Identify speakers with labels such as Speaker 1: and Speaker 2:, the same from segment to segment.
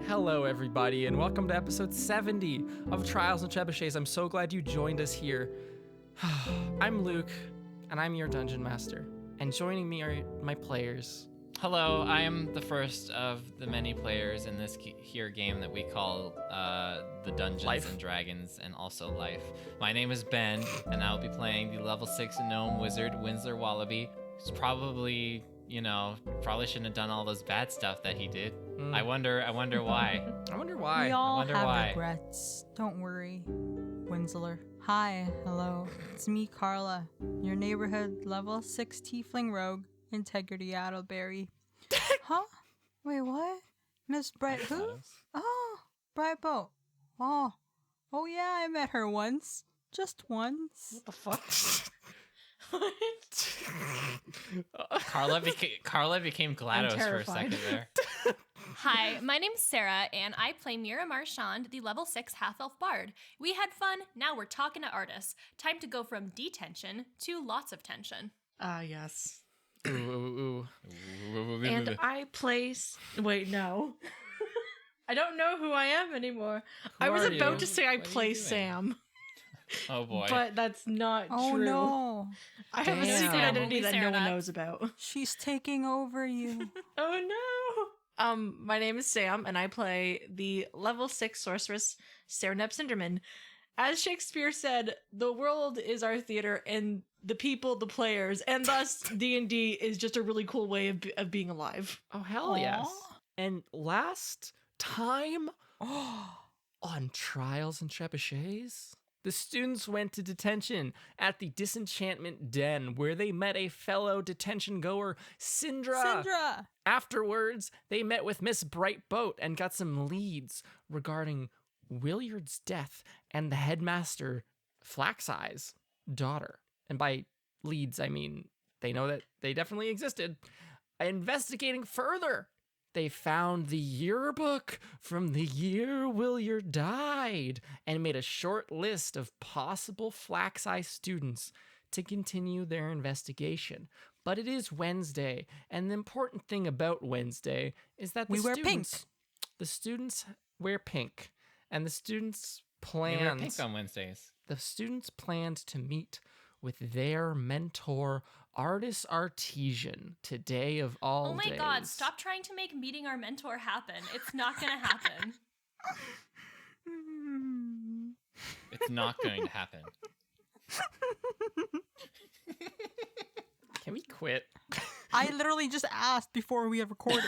Speaker 1: Hello, everybody, and welcome to episode 70 of Trials Trebuchets. I'm so glad you joined us here. I'm Luke, and I'm your dungeon master. And joining me are my players.
Speaker 2: Hello, I am the first of the many players in this here game that we call the Dungeons
Speaker 1: Life.
Speaker 2: and Dragons and also Life. My name is Ben, and I'll be playing the level 6 gnome wizard Winsler Wallaby, who's probably, probably shouldn't have done all those bad stuff that he did. I wonder why.
Speaker 1: I wonder why.
Speaker 3: We all
Speaker 2: wonder
Speaker 3: have
Speaker 2: why.
Speaker 3: regrets. Don't worry, Winsler. Hi, hello. It's me, Carla, your neighborhood level 6 tiefling rogue, Integrity Attleberry. Huh? Wait, what? Miss Bright who? Oh, Bright Boat. Oh yeah, I met her once. Just once.
Speaker 4: What the fuck?
Speaker 2: Carla became GLaDOS for a second there.
Speaker 5: Hi, my name's Sarah, and I play Mira Marchand, the level 6 half-elf bard. We had fun, now we're talking to artists. Time to go from detention to lots of tension.
Speaker 4: Yes.
Speaker 1: Ooh.
Speaker 4: And I place... Wait, no. I don't know who I am anymore. I was
Speaker 1: are
Speaker 4: about
Speaker 1: you?
Speaker 4: to say I
Speaker 2: What are you
Speaker 4: play
Speaker 2: doing?
Speaker 4: Sam,
Speaker 2: Oh boy.
Speaker 4: but that's not
Speaker 3: Oh
Speaker 4: true.
Speaker 3: no,
Speaker 4: I have a
Speaker 1: Damn.
Speaker 4: secret identity
Speaker 5: Only
Speaker 4: that
Speaker 5: Sarah
Speaker 4: no one
Speaker 5: does.
Speaker 4: knows about.
Speaker 3: she's taking over you.
Speaker 4: Oh no. My name is Sam, and I play the level 6 sorceress, Serenep Cinderman. As Shakespeare said, the world is our theater, and the people, the players, and thus D&D is just a really cool way of being alive.
Speaker 1: Oh, hell yes. And last time on Trials and Trebuchets, the students went to detention at the Disenchantment Den, where they met a fellow detention goer,
Speaker 3: Syndra.
Speaker 1: Afterwards, they met with Miss Brightboat and got some leads regarding Williard's death and the headmaster, Flaxeye's daughter. And by leads, I mean they know that they definitely existed. Investigating further, they found the yearbook from the year Williard died and made a short list of possible Flaxeye students to continue their investigation. But it is Wednesday, and the important thing about Wednesday is that
Speaker 3: We wear pink.
Speaker 1: The students wear pink, and the students
Speaker 2: We wear
Speaker 1: planned.
Speaker 2: pink on Wednesdays.
Speaker 1: The students planned to meet with their mentor, Artis Artesian, today of all
Speaker 5: Oh my
Speaker 1: days.
Speaker 5: god, stop trying to make meeting our mentor happen. It's not gonna happen.
Speaker 2: It's not going to happen.
Speaker 1: Can we quit?
Speaker 3: I literally just asked before we had recorded.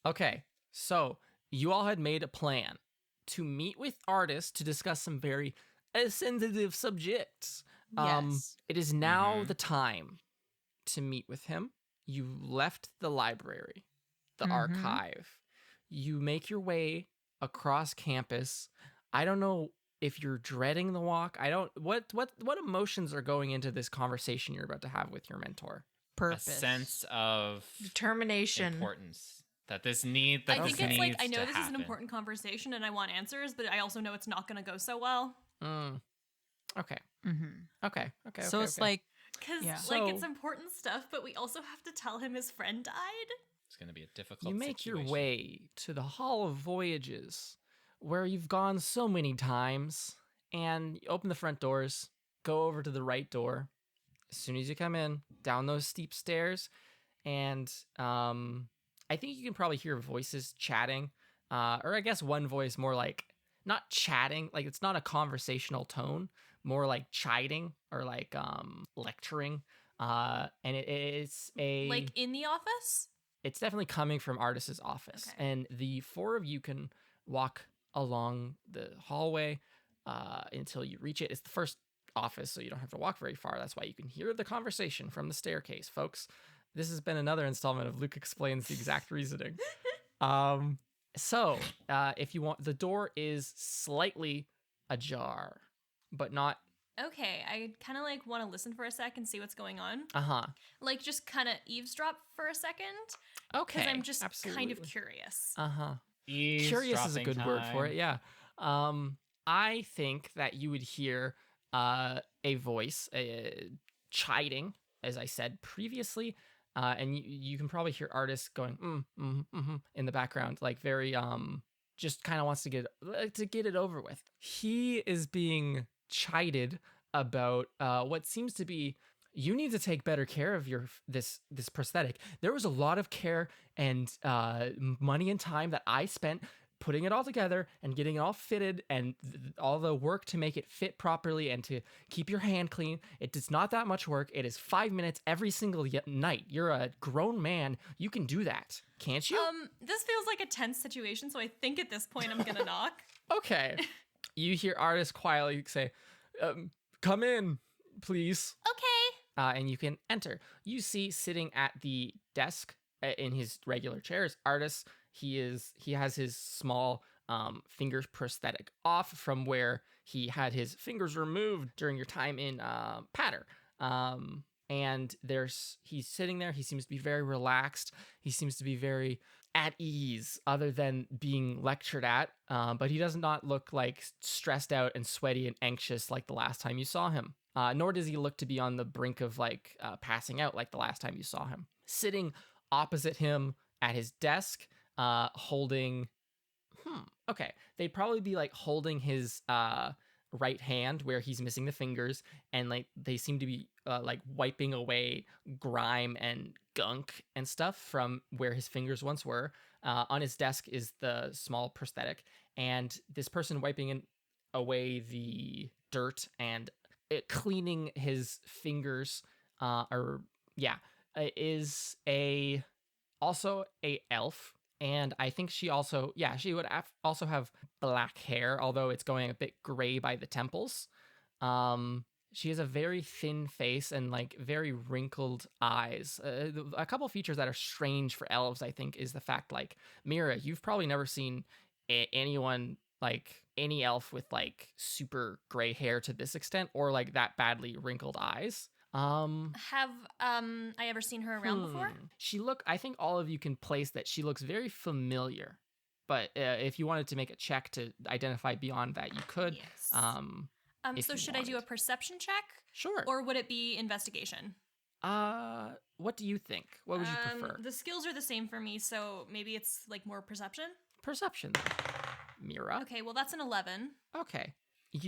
Speaker 1: Okay, so you all had made a plan to meet with Artis to discuss some very sensitive subjects.
Speaker 3: Yes.
Speaker 1: It is now
Speaker 2: Mhm.
Speaker 1: the time to meet with him. You left the library, the
Speaker 3: Mhm.
Speaker 1: archive. You make your way across campus. I don't know if you're dreading the walk. I don't. What emotions are going into this conversation you're about to have with your mentor?
Speaker 3: Purpose.
Speaker 2: A sense of
Speaker 4: Determination.
Speaker 2: importance that this need that
Speaker 5: I
Speaker 2: this
Speaker 5: think it's like,
Speaker 2: needs
Speaker 5: I know
Speaker 2: to
Speaker 5: this is an
Speaker 2: happen.
Speaker 5: important conversation and I want answers, but I also know it's not gonna go so well.
Speaker 1: Okay.
Speaker 3: Mm-hmm.
Speaker 1: Okay.
Speaker 3: So it's like,
Speaker 5: Because,
Speaker 3: Yeah.
Speaker 5: it's
Speaker 1: So-
Speaker 5: important stuff, but we also have to tell him his friend died.
Speaker 2: It's going to be a difficult
Speaker 1: you make your
Speaker 2: situation.
Speaker 1: way to the Hall of Voyages, where you've gone so many times, and you open the front doors, go over to the right door. As soon as you come in, down those steep stairs, and I think you can probably hear voices chatting, or I guess one voice more like not chatting, like it's not a conversational tone, more like chiding or like lecturing. And it's a
Speaker 5: Like in the office?
Speaker 1: it's definitely coming from Artis's office.
Speaker 5: Okay.
Speaker 1: And the four of you can walk along the hallway until you reach it. It's the first office, so you don't have to walk very far. That's why you can hear the conversation from the staircase, folks. This has been another installment of Luke Explains the Exact Reasoning. So if you want, the door is slightly ajar, but not,
Speaker 5: Okay, I kind of like want to listen for a sec and see what's going on.
Speaker 1: uh-huh.
Speaker 5: Like just kind of eavesdrop for a second.
Speaker 1: Okay.
Speaker 5: Because I'm just
Speaker 1: absolutely.
Speaker 5: kind of curious.
Speaker 1: Uh-huh. Curious is a good word for it, yeah. I think that you would hear a voice chiding, as I said previously, And you can probably hear Artis going in the background, like very just kind of wants to get it over with. He is being chided about what seems to be, you need to take better care of your this prosthetic. There was a lot of care and money and time that I spent putting it all together and getting it all fitted and all the work to make it fit properly and to keep your hand clean. It is not that much work. It is 5 minutes every single night. You're a grown man. You can do that, can't you?
Speaker 5: This feels like a tense situation, so I think at this point I'm gonna knock.
Speaker 1: Okay. You hear Artis quietly say, come in, please.
Speaker 5: Okay.
Speaker 1: And you can enter. You see sitting at the desk in his regular chairs, Artis. He has his small fingers prosthetic off from where he had his fingers removed during your time in Patter. And he's sitting there. He seems to be very relaxed. He seems to be very at ease, other than being lectured at. But he does not look like stressed out and sweaty and anxious like the last time you saw him. Nor does he look to be on the brink of like passing out like the last time you saw him. Sitting opposite him at his desk, holding, okay, they'd probably be like holding his right hand where he's missing the fingers, and like they seem to be like wiping away grime and gunk and stuff from where his fingers once were. On his desk is the small prosthetic, and this person wiping away the dirt and cleaning his fingers is also a elf. And I think she would also have black hair, although it's going a bit gray by the temples. She has a very thin face and like very wrinkled eyes. A couple features that are strange for elves, I think, is the fact, like, Mira, you've probably never seen anyone, like any elf with like super gray hair to this extent, or like that badly wrinkled eyes.
Speaker 5: Have I ever seen her around before?
Speaker 1: I think all of you can place that she looks very familiar. But if you wanted to make a check to identify beyond that, you could.
Speaker 5: Yes. So should I do a perception check?
Speaker 1: Sure.
Speaker 5: Or would it be investigation?
Speaker 1: What do you think? What would you prefer?
Speaker 5: The skills are the same for me, so maybe it's like more perception?
Speaker 1: Perception. Mira.
Speaker 5: Okay, well that's an 11.
Speaker 1: Okay.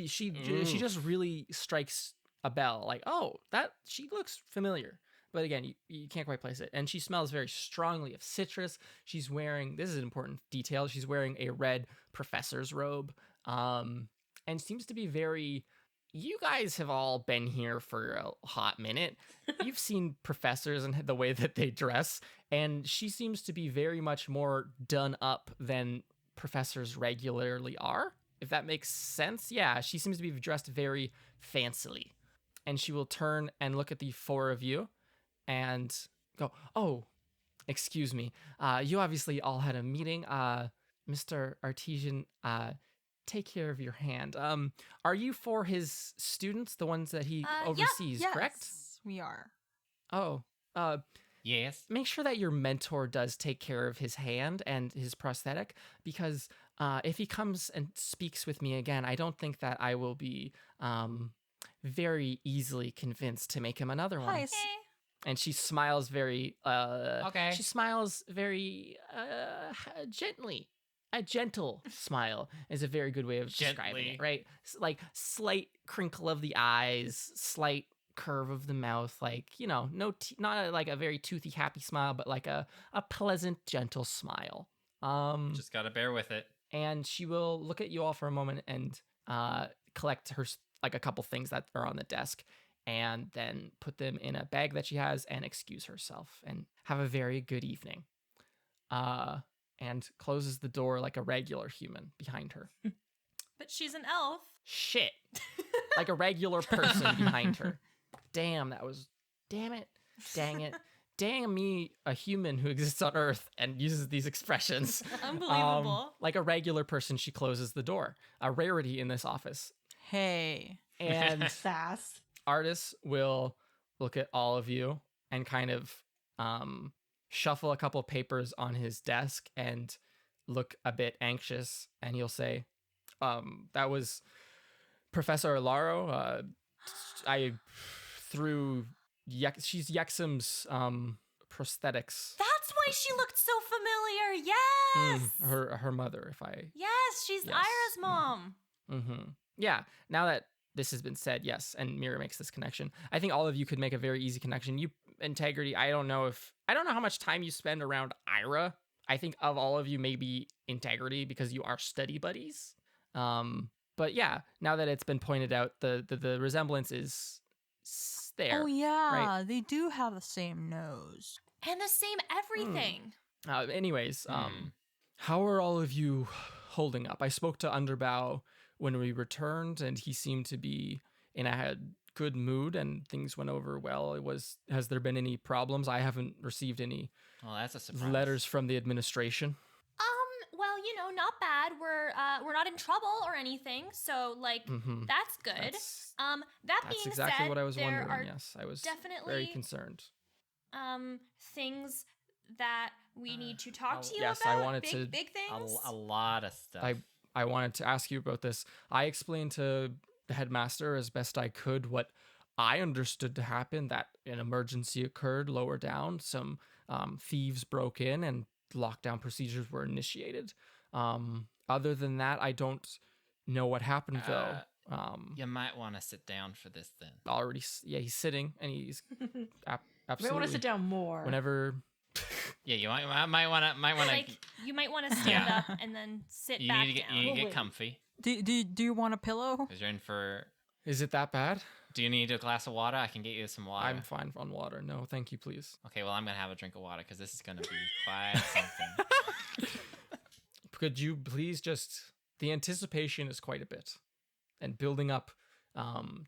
Speaker 1: She just really strikes a bell, like, oh, that she looks familiar. But again, you can't quite place it. And she smells very strongly of citrus. She's wearing, this is an important detail, she's wearing a red professor's robe. And seems to be very, you guys have all been here for a hot minute. You've seen professors and the way that they dress. And she seems to be very much more done up than professors regularly are, if that makes sense. Yeah, she seems to be dressed very fancily. And she will turn and look at the four of you and go, oh, excuse me. You obviously all had a meeting. Mr. Artesian, take care of your hand. Are you for his students, the ones that he oversees, correct?
Speaker 3: Yes, we are.
Speaker 1: Oh,
Speaker 2: Yes.
Speaker 1: make sure that your mentor does take care of his hand and his prosthetic, because if he comes and speaks with me again, I don't think that I will be very easily convinced to make him another one.
Speaker 3: Hi,
Speaker 1: And she smiles very
Speaker 2: Okay.
Speaker 1: She smiles very gently. A gentle smile is a very good way of describing it, right? Like slight crinkle of the eyes, slight curve of the mouth, like, not like a very toothy happy smile, but like a pleasant gentle smile.
Speaker 2: Just gotta bear with it.
Speaker 1: And she will look at you all for a moment and collect her like a couple things that are on the desk, and then put them in a bag that she has and excuse herself and have a very good evening. And closes the door like a regular human behind her.
Speaker 5: But she's an elf.
Speaker 1: Shit. Like a regular person behind her. Damn it. Dang it. Dang me, a human who exists on Earth and uses these expressions.
Speaker 5: Unbelievable.
Speaker 1: Like a regular person, she closes the door. A rarity in this office.
Speaker 3: Hey.
Speaker 1: And
Speaker 4: Sass.
Speaker 1: Artis will look at all of you and kind of shuffle a couple papers on his desk and look a bit anxious. And he'll say, that was Professor Alaro. She's Yexum's prosthetics.
Speaker 5: That's why she looked so familiar. Yes.
Speaker 1: Her mother, if I.
Speaker 5: Yes, she's
Speaker 1: Yes.
Speaker 5: Ira's mom.
Speaker 1: Mm-hmm. Yeah. Now that this has been said, yes, and Mira makes this connection. I think all of you could make a very easy connection. You, Integrity. I don't know how much time you spend around Ira. I think of all of you, maybe Integrity, because you are study buddies. But yeah, now that it's been pointed out, the resemblance is there.
Speaker 3: Oh yeah,
Speaker 1: right?
Speaker 3: they do have the same nose.
Speaker 5: And the same everything.
Speaker 1: Anyways, how are all of you holding up? I spoke to Underbow when we returned, and he seemed to be in a good mood, and things went over well. Has there been any problems? I haven't received any
Speaker 2: Well, that's a surprise.
Speaker 1: letters from the administration.
Speaker 5: Well, not bad. We're not in trouble or anything, so like
Speaker 1: Mhm.
Speaker 5: that's good.
Speaker 1: That's
Speaker 5: That being
Speaker 1: exactly
Speaker 5: said,
Speaker 1: what I was
Speaker 5: there
Speaker 1: wondering.
Speaker 5: are
Speaker 1: Yes, I was
Speaker 5: definitely
Speaker 1: very concerned.
Speaker 5: things that we need to talk to you
Speaker 1: yes,
Speaker 5: about.
Speaker 1: I wanted
Speaker 5: big things.
Speaker 2: A lot of stuff.
Speaker 1: I wanted to ask you about this. I explained to the headmaster as best I could what I understood to happen, that an emergency occurred lower down. Some thieves broke in and lockdown procedures were initiated. Other than that, I don't know what happened, though.
Speaker 2: You might want to sit down for this then.
Speaker 1: He's sitting, and he's
Speaker 4: You might
Speaker 1: absolutely.
Speaker 4: want to sit down more.
Speaker 1: Whenever.
Speaker 2: Yeah, you might want to
Speaker 5: Like you might want to stand up and then sit
Speaker 2: You
Speaker 5: back
Speaker 2: need to get
Speaker 5: down.
Speaker 2: you need to
Speaker 4: Wait.
Speaker 2: get comfy
Speaker 3: Do you want a pillow?
Speaker 2: because you're in for.
Speaker 1: Is it that bad?
Speaker 2: Do you need a glass of water? I can get you some water.
Speaker 1: I'm fine on water. No, thank you, please.
Speaker 2: Okay, well I'm gonna have a drink of water because this is gonna be quite something.
Speaker 1: Could you please just. The anticipation is quite a bit, and building up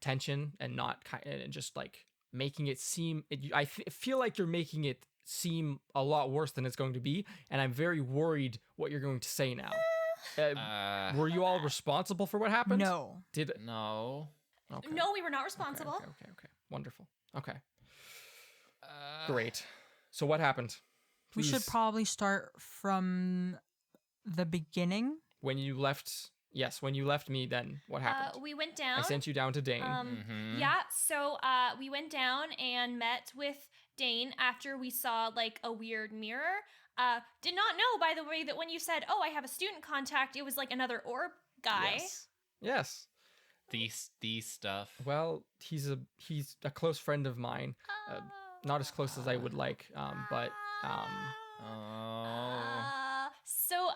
Speaker 1: tension and and just like making it seem. I feel like you're making it seem a lot worse than it's going to be, and I'm very worried what you're going to say now. Were you all responsible for what happened?
Speaker 3: No.
Speaker 2: No.
Speaker 1: Okay.
Speaker 5: No, we were not responsible.
Speaker 1: Okay. Wonderful. Okay. Great. So what happened?
Speaker 3: We should
Speaker 1: Please.
Speaker 3: probably start from the beginning.
Speaker 1: When you left, when you left me, then what happened?
Speaker 5: We went down.
Speaker 1: I sent you down to Dane.
Speaker 2: Mhm.
Speaker 5: Yeah, so we went down and met with Dane after we saw like a weird mirror. Did not know, by the way, that when you said, "Oh, I have a student contact," it was like another orb guy.
Speaker 1: Yes.
Speaker 2: These stuff.
Speaker 1: Well, he's a close friend of mine. Not as close as I would like, but
Speaker 5: So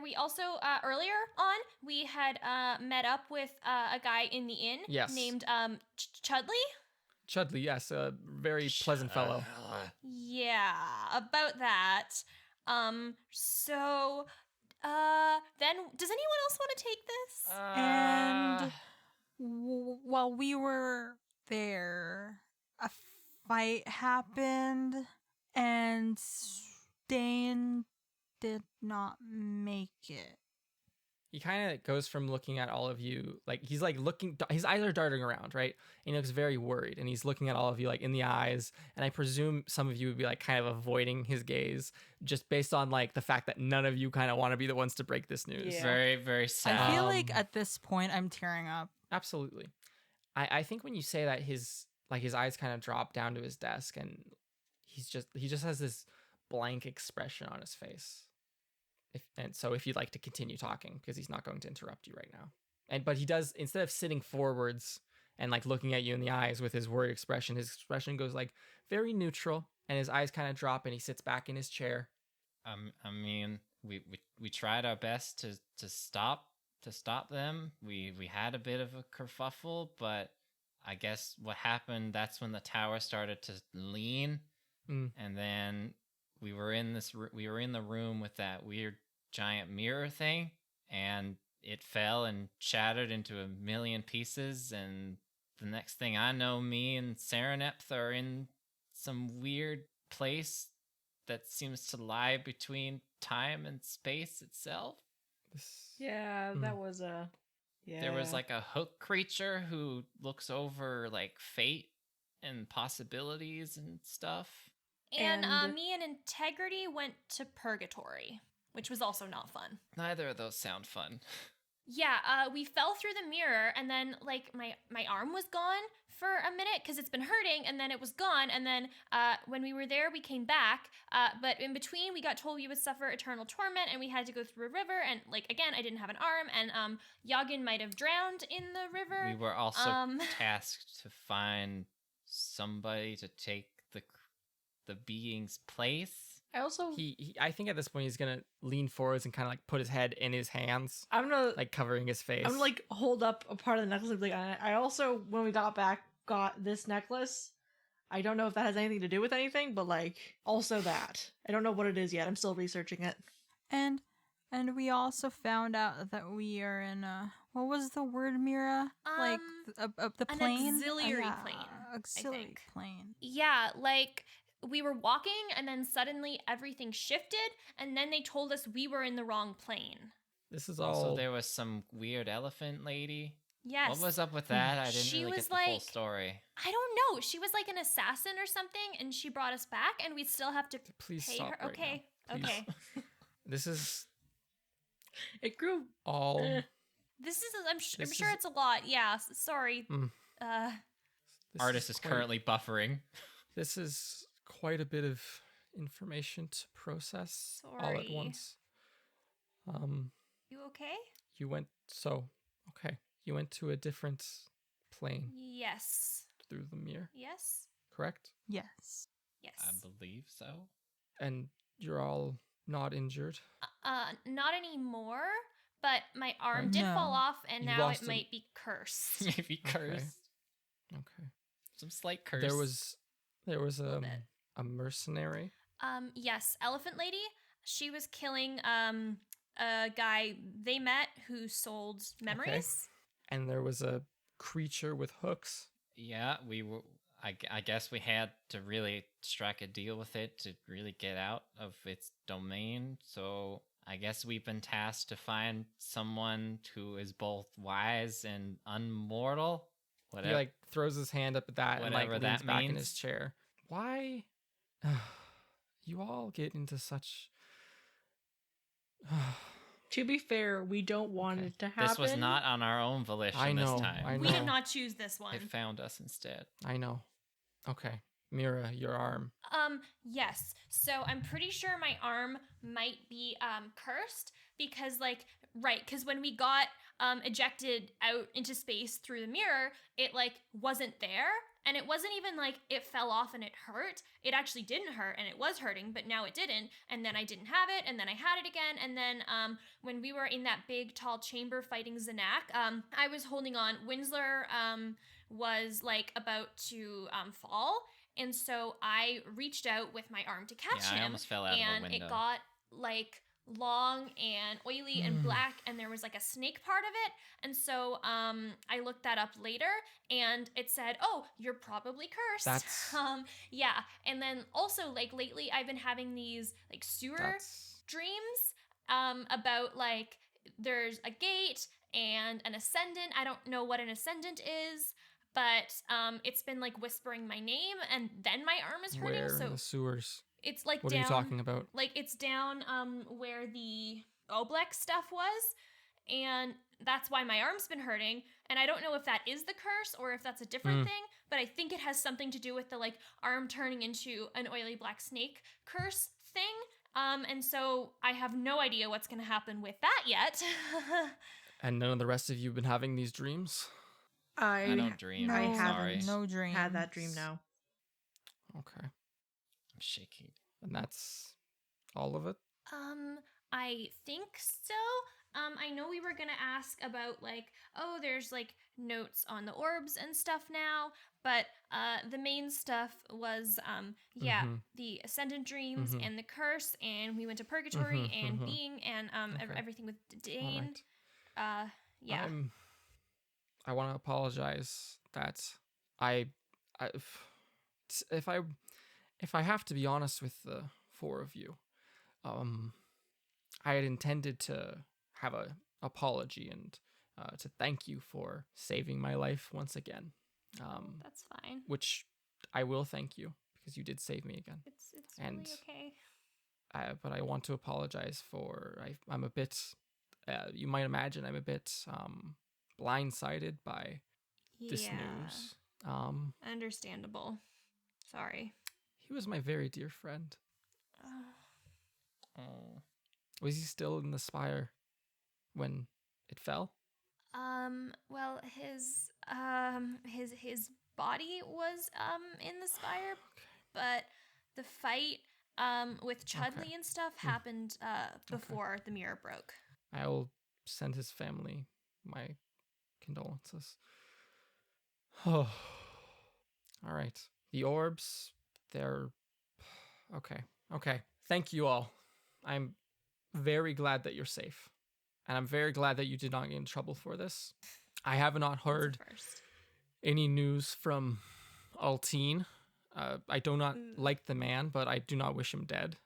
Speaker 5: we also earlier on we had met up with a guy in the inn
Speaker 1: Yes.
Speaker 5: named Chudley.
Speaker 1: Chudley, yes, a very pleasant fellow.
Speaker 5: Yeah, about that. So then does anyone else want to take this?
Speaker 3: And while we were there, a fight happened, and Dane did not make it.
Speaker 1: He kind of goes from looking at all of you, like he's like looking, his eyes are darting around, right? And he looks very worried, and he's looking at all of you like in the eyes. And I presume some of you would be like kind of avoiding his gaze, just based on like the fact that none of you kind of want to be the ones to break this news.
Speaker 4: Yeah.
Speaker 2: Very, very sad.
Speaker 3: I feel like at this point I'm tearing up.
Speaker 1: Absolutely. I think when you say that, his eyes kind of drop down to his desk, and he just has this blank expression on his face. If you'd like to continue talking, because he's not going to interrupt you right now. But he does, instead of sitting forwards and like looking at you in the eyes with his worried expression, his expression goes like very neutral, and his eyes kind of drop, and he sits back in his chair.
Speaker 2: I mean, we tried our best to stop them. We had a bit of a kerfuffle, but I guess what happened, that's when the tower started to lean, and then we were in the room with that weird giant mirror thing, and it fell and shattered into a million pieces, and the next thing I know, me and Serenepth are in some weird place that seems to lie between time and space itself.
Speaker 4: Yeah, that was a. Yeah.
Speaker 2: There was like a hook creature who looks over like fate and possibilities and stuff.
Speaker 5: And
Speaker 4: And-
Speaker 5: me and Integrity went to Purgatory, which was also not fun.
Speaker 2: Neither of those sound fun.
Speaker 5: we fell through the mirror, and then like my arm was gone for a minute because it's been hurting, and then it was gone, and then when we were there, we came back. But in between, we got told we would suffer eternal torment, and we had to go through a river. And like again, I didn't have an arm, and Yagin might have drowned in the river.
Speaker 2: We were also tasked to find somebody to take the being's place.
Speaker 4: I also
Speaker 1: I think at this point he's gonna lean forwards and kind of like put his head in his hands,
Speaker 4: I'm gonna
Speaker 1: like covering his face.
Speaker 4: I'm like hold up a part of the necklace. Like I also, when we got back, got this necklace. I don't know if that has anything to do with anything, but like also that. I don't know what it is yet. I'm still researching it.
Speaker 3: And we also found out that we are in what was the word, Mira? Like the
Speaker 5: an
Speaker 3: plane?
Speaker 5: auxiliary
Speaker 3: Yeah,
Speaker 5: plane,
Speaker 3: Auxiliary
Speaker 5: think.
Speaker 3: plane.
Speaker 5: Yeah, like we were walking, and then suddenly everything shifted, and then they told us we were in the wrong plane.
Speaker 1: This is all.
Speaker 2: Also, there was some weird elephant lady.
Speaker 5: Yes.
Speaker 2: What was up with that? I didn't
Speaker 5: She
Speaker 2: really
Speaker 5: was
Speaker 2: get the full
Speaker 5: like-
Speaker 2: story.
Speaker 5: I don't know. She was like an assassin or something, and she brought us back, and we still have to
Speaker 1: Please
Speaker 5: pay
Speaker 1: stop
Speaker 5: her.
Speaker 1: right
Speaker 5: Okay.
Speaker 1: now. Please.
Speaker 5: Okay.
Speaker 1: This is
Speaker 4: It grew.
Speaker 1: all.
Speaker 5: This is. I'm
Speaker 1: This
Speaker 5: sure
Speaker 1: is-
Speaker 5: it's a lot. Yeah. Sorry.
Speaker 1: Mm. This
Speaker 2: Artist is
Speaker 1: quite-
Speaker 2: currently buffering.
Speaker 1: This is quite a bit of information to process all at
Speaker 5: Sorry.
Speaker 1: once.
Speaker 5: You okay?
Speaker 1: You went okay. You went to a different plane
Speaker 5: Yes.
Speaker 1: through the mirror,
Speaker 5: Yes.
Speaker 1: correct?
Speaker 3: Yes.
Speaker 5: Yes.
Speaker 2: I believe so.
Speaker 1: And you're all not injured.
Speaker 5: Not anymore. But my arm
Speaker 1: Right.
Speaker 5: did
Speaker 3: No.
Speaker 5: fall off, and
Speaker 1: You
Speaker 5: now
Speaker 1: lost
Speaker 5: it
Speaker 1: a-
Speaker 5: might be cursed.
Speaker 2: Maybe cursed.
Speaker 1: Okay.
Speaker 2: Some slight curse.
Speaker 1: There was
Speaker 5: Little bit.
Speaker 1: a mercenary.
Speaker 5: Yes, Elephant Lady. She was killing a guy they met who sold memories.
Speaker 1: And there was a creature with hooks.
Speaker 2: Yeah, we were. I guess we had to really strike a deal with it to really get out of its domain. So I guess we've been tasked to find someone who is both wise and unmortal. Whatever.
Speaker 1: He like throws his hand up at that and like
Speaker 2: Whatever
Speaker 1: leans
Speaker 2: that
Speaker 1: back in
Speaker 2: means.
Speaker 1: his chair. Why? You all get into such.
Speaker 4: To be fair, we don't want
Speaker 1: Okay.
Speaker 4: it to happen.
Speaker 2: This was not on our own volition
Speaker 1: I know,
Speaker 2: this time.
Speaker 1: I
Speaker 5: We
Speaker 1: know.
Speaker 5: did not choose this one.
Speaker 2: It found us instead.
Speaker 1: I know. Okay, Mira, your arm.
Speaker 5: Yes. So I'm pretty sure my arm might be cursed because because when we got ejected out into space through the mirror, it like wasn't there, and it wasn't even like it fell off and it hurt. It actually didn't hurt, and it was hurting, but now it didn't, and then I didn't have it, and then I had it again, and then when we were in that big tall chamber fighting Zanak, I was holding on. Winsler was like about to fall. And so I reached out with my arm to catch
Speaker 2: Yeah, I
Speaker 5: him,
Speaker 2: almost fell out of a
Speaker 5: and
Speaker 2: window.
Speaker 5: it got like long and oily and black, and there was like a snake part of it. And so I looked that up later, and it said, "Oh, you're probably cursed."
Speaker 1: That's-
Speaker 5: yeah. And then also like lately, I've been having these like sewer
Speaker 1: That's
Speaker 5: dreams about like there's a gate and an ascendant. I don't know what an ascendant is. But it's been like whispering my name, and then my arm is hurting.
Speaker 1: where in
Speaker 5: So
Speaker 1: the sewers.
Speaker 5: it's like
Speaker 1: What
Speaker 5: down.
Speaker 1: are you talking about?
Speaker 5: Like it's down where the Oblex stuff was, and that's why my arm's been hurting. And I don't know if that is the curse or if that's a different thing, but I think it has something to do with the like arm turning into an oily black snake curse thing. And so I have no idea what's gonna happen with that yet.
Speaker 1: And none of the rest of you have been having these dreams?
Speaker 2: I don't dream.
Speaker 3: No,
Speaker 4: I
Speaker 2: I'm
Speaker 4: haven't.
Speaker 2: sorry.
Speaker 3: No dreams.
Speaker 4: had that dream now.
Speaker 1: Okay.
Speaker 2: I'm shaking.
Speaker 1: And that's all of it?
Speaker 5: I think so. I know we were gonna ask about like, oh, there's like notes on the orbs and stuff now, but the main stuff was
Speaker 1: Mhm.
Speaker 5: the ascendant dreams
Speaker 1: Mhm.
Speaker 5: and the curse, and we went to purgatory
Speaker 1: Mhm,
Speaker 5: and
Speaker 1: mhm.
Speaker 5: being and
Speaker 1: Okay.
Speaker 5: everything with
Speaker 1: All
Speaker 5: Dane.
Speaker 1: right.
Speaker 5: Yeah.
Speaker 1: I want to apologize that if I have to be honest with the four of you, I had intended to have a apology and to thank you for saving my life once again.
Speaker 5: That's fine.
Speaker 1: Which I will thank you because you did save me again.
Speaker 5: It's
Speaker 1: and-
Speaker 5: really okay.
Speaker 1: But I want to apologize for I'm a bit you might imagine I'm a bit blindsided by this
Speaker 5: Yeah.
Speaker 1: news. Um,
Speaker 5: Understandable. Sorry.
Speaker 1: he was my very dear friend.
Speaker 2: Oh.
Speaker 1: Was he still in the spire when it fell?
Speaker 5: Well, his body was in the spire, but the fight with Chudley
Speaker 1: Okay.
Speaker 5: and stuff happened before the mirror broke.
Speaker 1: I'll send his family my condolences. Oh, all right. The orbs, they're okay. Okay. Thank you all. I'm very glad that you're safe. And I'm very glad that you did not get in trouble for this. I have not heard
Speaker 5: That's a first.
Speaker 1: any news from Altine. I do not like the man, but I do not wish him dead.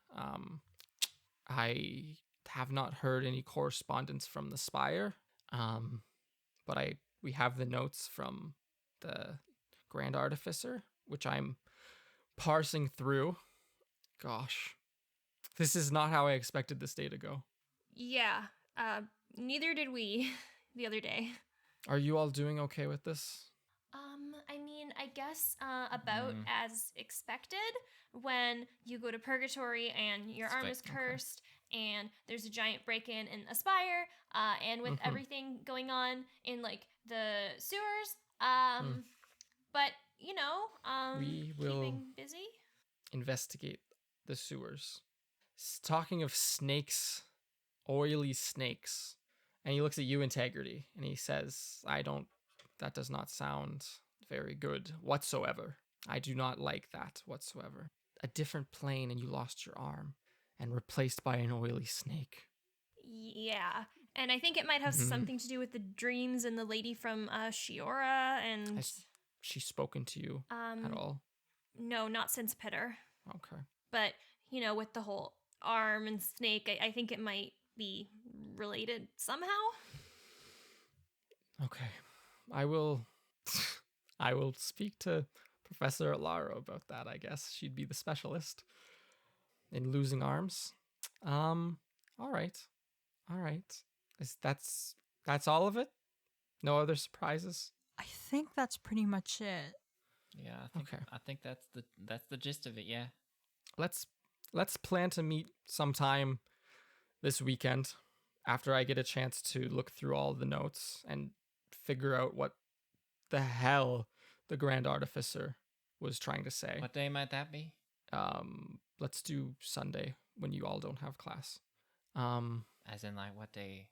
Speaker 1: I have not heard any correspondence from the Spire, but we have the notes from the Grand Artificer, which I'm parsing through. Gosh, this is not how I expected this day to go.
Speaker 5: Yeah. Neither did we the other day.
Speaker 1: Are you all doing okay with this?
Speaker 5: I mean, I guess about as expected when you go to purgatory and your arm is
Speaker 2: Okay.
Speaker 5: cursed and there's a giant break-in in a spire, and with everything going on in like the sewers. But you know,
Speaker 1: We will
Speaker 5: keeping busy.
Speaker 1: investigate the sewers. Talking of snakes, oily snakes, and he looks at you, Integrity, and he says, that does not sound very good whatsoever. I do not like that whatsoever. A different plane and you lost your arm and replaced by an oily snake.
Speaker 5: Yeah. And I think it might have something to do with the dreams and the lady from Shiora and
Speaker 1: Has she spoken to you at all?
Speaker 5: no, not since Pitter.
Speaker 1: Okay.
Speaker 5: But, you know, with the whole arm and snake, I think it might be related somehow.
Speaker 1: Okay. I will speak to Professor Alaro about that, I guess. She'd be the specialist in losing arms. All right. That's all of it? No other surprises?
Speaker 3: I think that's pretty much it.
Speaker 2: Yeah,
Speaker 1: Okay.
Speaker 2: I think that's the gist of it. Yeah.
Speaker 1: Let's plan to meet sometime this weekend after I get a chance to look through all the notes and figure out what the hell the Grand Artificer was trying to say.
Speaker 2: What day might that be?
Speaker 1: Let's do Sunday when you all don't have class.
Speaker 2: As in, like, what day?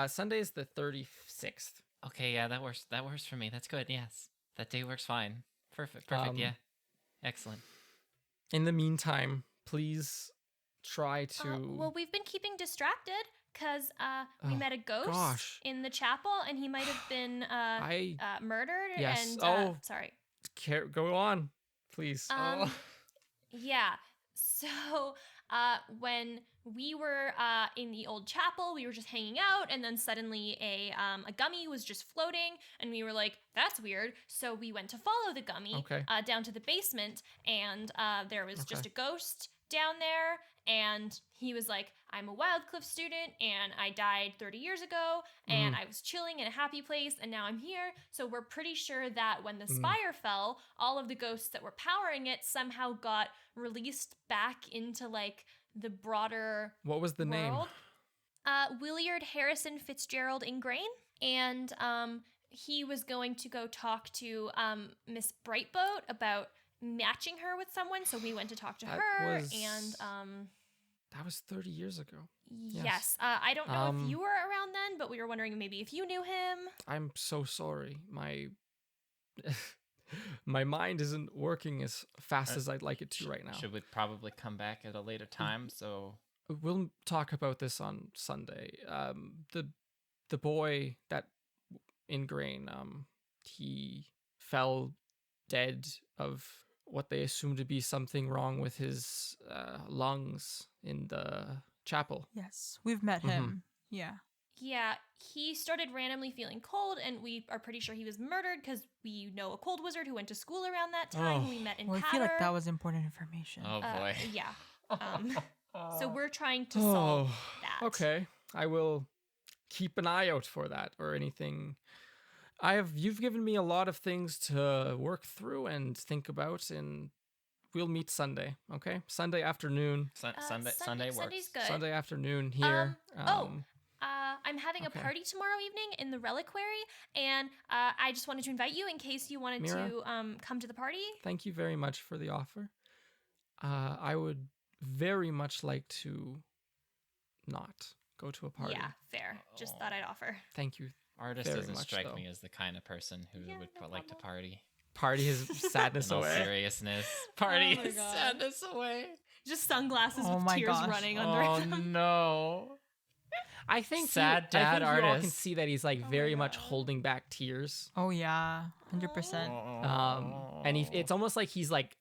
Speaker 1: Sunday is the 36th.
Speaker 2: Okay, yeah, that works. That works for me. That's good. Yes, that day works fine. Perfect. Yeah, excellent.
Speaker 1: In the meantime, please try to.
Speaker 5: Well, we've been keeping distracted because we met a ghost
Speaker 1: gosh.
Speaker 5: in the chapel and he might have been murdered.
Speaker 1: Yes.
Speaker 5: And, sorry.
Speaker 1: Go on, please.
Speaker 5: Yeah. So when we were in the old chapel, we were just hanging out, and then suddenly a gummy was just floating, and we were like, "That's weird." So we went to follow the gummy down to the basement, and there was just a ghost down there, and he was like, "I'm a Wildcliff student, and I died 30 years ago, and I was chilling in a happy place, and now I'm here." So we're pretty sure that when the spire fell, all of the ghosts that were powering it somehow got released back into like the broader
Speaker 1: What was the name?
Speaker 5: world. Williard Harrison Fitzgerald Ingrain, and he was going to go talk to Miss Brightboat about matching her with someone, so we went to talk to her, and
Speaker 1: that was 30 years ago.
Speaker 5: yes. I don't know if you were around then, but we were wondering maybe if you knew him.
Speaker 1: I'm so sorry. My mind isn't working as fast as I'd like it to right now.
Speaker 2: Should we probably come back at a later time? So
Speaker 1: We'll talk about this on Sunday. The boy that in grain, he fell dead of what they assume to be something wrong with his lungs in the chapel.
Speaker 3: Yes, we've met him. Yeah.
Speaker 5: Yeah, he started randomly feeling cold, and we are pretty sure he was murdered because we know a cold wizard who went to school around that time. Who we met in
Speaker 3: Well, I
Speaker 5: Patter.
Speaker 3: feel like that was important information.
Speaker 2: oh boy.
Speaker 5: Yeah. So we're trying to solve that.
Speaker 1: Okay. I will keep an eye out for that or anything. You've given me a lot of things to work through and think about, and we'll meet Sunday, okay? Sunday afternoon.
Speaker 2: Sunday works.
Speaker 5: Sunday's good.
Speaker 1: Sunday afternoon here.
Speaker 5: I'm having
Speaker 1: okay.
Speaker 5: a party tomorrow evening in the reliquary, and I just wanted to invite you in case you wanted
Speaker 1: Mira?
Speaker 5: to come to the party.
Speaker 1: Thank you very much for the offer. I would very much like to not go to a party.
Speaker 5: Yeah, fair. Just thought I'd offer.
Speaker 1: Thank you.
Speaker 2: Artist
Speaker 1: Very
Speaker 2: doesn't
Speaker 1: much
Speaker 2: strike
Speaker 1: so.
Speaker 2: me as the kind of person who
Speaker 5: Yeah,
Speaker 2: would
Speaker 5: no
Speaker 2: like to
Speaker 5: problem.
Speaker 2: party.
Speaker 1: Party his sadness
Speaker 2: In all
Speaker 1: away.
Speaker 2: seriousness, party
Speaker 4: my
Speaker 2: his
Speaker 4: God.
Speaker 2: sadness away.
Speaker 4: Just sunglasses
Speaker 3: Oh
Speaker 4: with
Speaker 3: my
Speaker 4: tears
Speaker 3: gosh.
Speaker 4: running under
Speaker 2: Oh
Speaker 4: them.
Speaker 2: no.
Speaker 1: I think
Speaker 2: Sad
Speaker 1: I
Speaker 2: dad
Speaker 1: think you all can
Speaker 2: artist.
Speaker 1: see that he's like
Speaker 4: Oh my
Speaker 1: very much
Speaker 4: God.
Speaker 1: holding back tears.
Speaker 3: Oh yeah, 100%.
Speaker 1: It's almost like he's like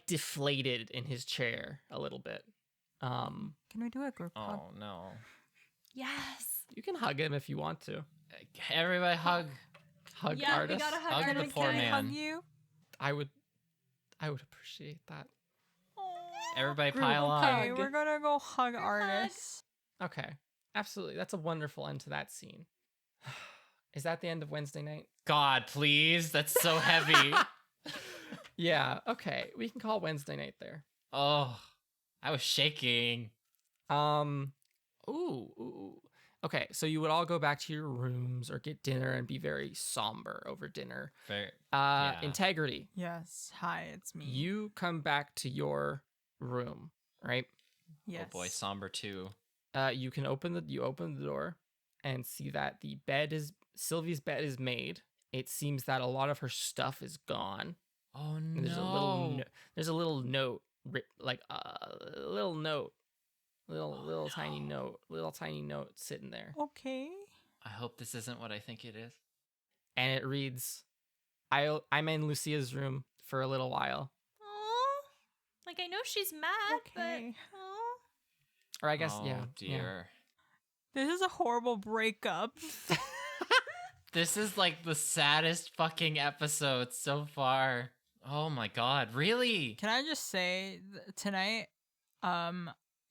Speaker 1: deflated in his chair a little bit.
Speaker 3: Can we do a group hug?
Speaker 2: Oh no.
Speaker 5: Yes.
Speaker 1: You can hug him if you want to.
Speaker 2: Everybody hug.
Speaker 1: Hug
Speaker 4: Yeah,
Speaker 1: artist.
Speaker 4: we gotta hug
Speaker 2: Hug the
Speaker 4: artist.
Speaker 2: poor
Speaker 3: Can I
Speaker 2: man.
Speaker 3: hug you?
Speaker 1: I would appreciate that.
Speaker 2: Everybody
Speaker 3: Group
Speaker 2: pile on.
Speaker 3: Okay, we're gonna go hug artists.
Speaker 1: Okay. Absolutely. That's a wonderful end to that scene. Is that the end of Wednesday night?
Speaker 2: God, please. That's so heavy.
Speaker 1: Yeah. Okay. We can call Wednesday night there.
Speaker 2: Oh, I was shaking.
Speaker 1: Ooh. Okay, so you would all go back to your rooms or get dinner and be very somber over dinner.
Speaker 2: Fair. Yeah.
Speaker 1: Integrity.
Speaker 3: Yes. Hi, it's me.
Speaker 1: You come back to your room, right?
Speaker 3: Yes.
Speaker 2: Oh boy, somber too.
Speaker 1: You can open the door and see that Sylvie's bed is made. It seems that a lot of her stuff is gone.
Speaker 2: Oh
Speaker 1: And
Speaker 2: no.
Speaker 1: there's a little note, like a little note, little tiny note sitting there,
Speaker 3: Okay.
Speaker 2: I hope this isn't what I think it is.
Speaker 1: and it reads, "I'm in Lucia's room for a little while."
Speaker 5: Oh, like I know she's mad,
Speaker 3: Okay.
Speaker 5: but oh,
Speaker 1: Or I guess,
Speaker 2: Oh
Speaker 1: yeah.
Speaker 2: dear.
Speaker 3: This is a horrible breakup.
Speaker 2: This is like the saddest fucking episode so far. Oh my god, really?
Speaker 3: Can I just say tonight,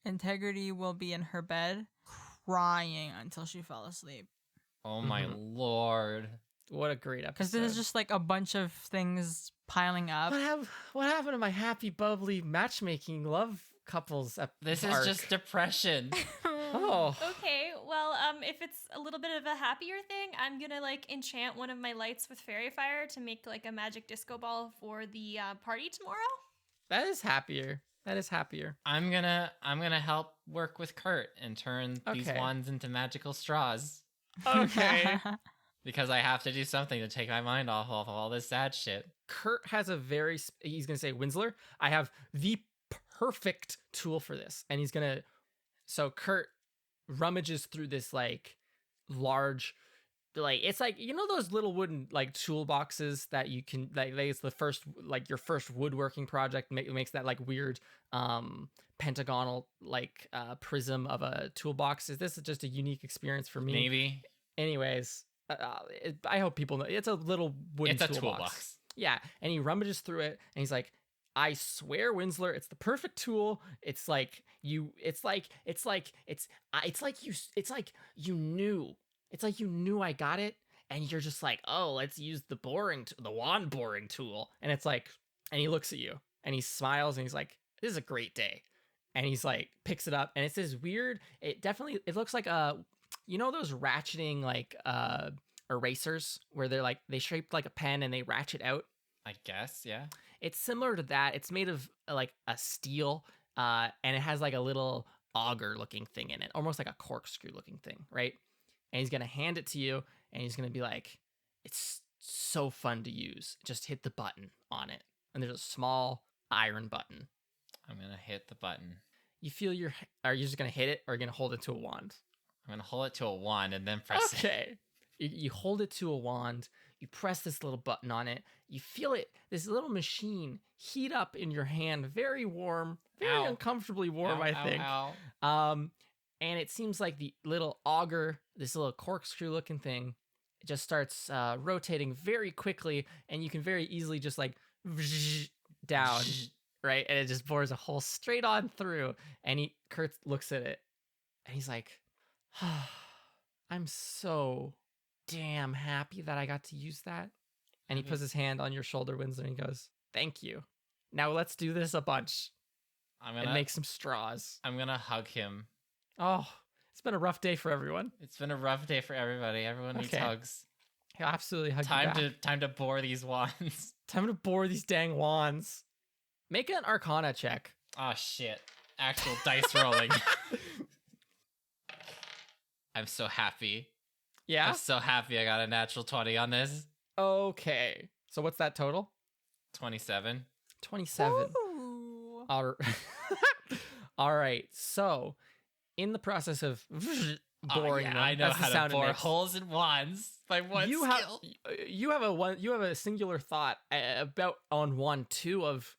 Speaker 3: Integrity will be in her bed crying until she fell asleep.
Speaker 2: Oh my lord.
Speaker 1: What a great episode.
Speaker 3: Because this is just like a bunch of things piling up.
Speaker 1: What happened to my happy, bubbly matchmaking love couples?
Speaker 2: This
Speaker 1: arc?
Speaker 2: is just depression.
Speaker 1: Oh.
Speaker 5: okay. Well, if it's a little bit of a happier thing, I'm gonna like enchant one of my lights with fairy fire to make like a magic disco ball for the party tomorrow.
Speaker 1: That is happier.
Speaker 2: I'm gonna help work with Kurt and turn these
Speaker 1: Okay.
Speaker 2: wands into magical straws.
Speaker 1: Okay.
Speaker 2: Because I have to do something to take my mind off of all this sad shit.
Speaker 1: Kurt has he's going to say, Winsler, I have the perfect tool for this. And so Kurt rummages through this like large, like, it's like, you know, those little wooden like toolboxes that you can, like it's the first, like your first woodworking project makes that like weird pentagonal like prism of a toolbox. This is just a unique experience for me.
Speaker 2: Maybe.
Speaker 1: Anyways, I hope people know it's a little wooden
Speaker 2: It's a
Speaker 1: toolbox.
Speaker 2: toolbox.
Speaker 1: Yeah, and he rummages through it, and he's like, "I swear, Winsler, it's the perfect tool. It's like you knew I got it, and you're just like, oh, let's use the wand boring tool." And it's like, and he looks at you, and he smiles, and he's like, "This is a great day," and he's like, picks it up, and it's this weird. It looks like you know those ratcheting like erasers where they shaped like a pen and they ratchet out.
Speaker 2: I guess, yeah.
Speaker 1: It's similar to that. It's made of like a steel, and it has like a little auger looking thing in it, almost like a corkscrew looking thing, right? And he's gonna hand it to you, and he's gonna be like, "It's so fun to use. Just hit the button on it." And there's a small iron button.
Speaker 2: I'm gonna hit the button.
Speaker 1: You feel are you just gonna hit it, or are you gonna hold it to a wand?
Speaker 2: I'm gonna hold it to a wand and then press it.
Speaker 1: Okay. You hold it to a wand. You press this little button on it. You feel this little machine heat up in your hand, very warm, very
Speaker 2: Ow.
Speaker 1: uncomfortably warm,
Speaker 2: Ow,
Speaker 1: I
Speaker 2: ow,
Speaker 1: think.
Speaker 2: ow.
Speaker 1: And it seems like the little auger, this little corkscrew-looking thing, it just starts rotating very quickly, and you can very easily just like down, right? And it just bores a hole straight on through. And Kurt looks at it, and he's like, I'm so damn happy that I got to use that. And he puts his hand on your shoulder, Winslow, and he goes, "Thank you. Now let's do this a bunch and make some straws."
Speaker 2: I'm gonna hug him.
Speaker 1: Oh, it's been a rough day for everyone.
Speaker 2: It's been a rough day for everybody. Everyone needs
Speaker 1: Okay.
Speaker 2: hugs.
Speaker 1: He'll absolutely hug you back.
Speaker 2: Time to bore these wands.
Speaker 1: Time to bore these dang wands. Make an Arcana check.
Speaker 2: Oh shit. Actual dice rolling. I'm so happy.
Speaker 1: Yeah?
Speaker 2: I'm so happy I got a natural 20 on this.
Speaker 1: Okay. So what's that total?
Speaker 2: 27.
Speaker 1: 27.
Speaker 3: Ooh.
Speaker 1: All right. So, in the process of boring them,
Speaker 2: I know
Speaker 1: that's the
Speaker 2: how to
Speaker 1: sound it
Speaker 2: bore
Speaker 1: makes.
Speaker 2: holes in wands by one skill.
Speaker 1: You have a singular thought about on wand 2 of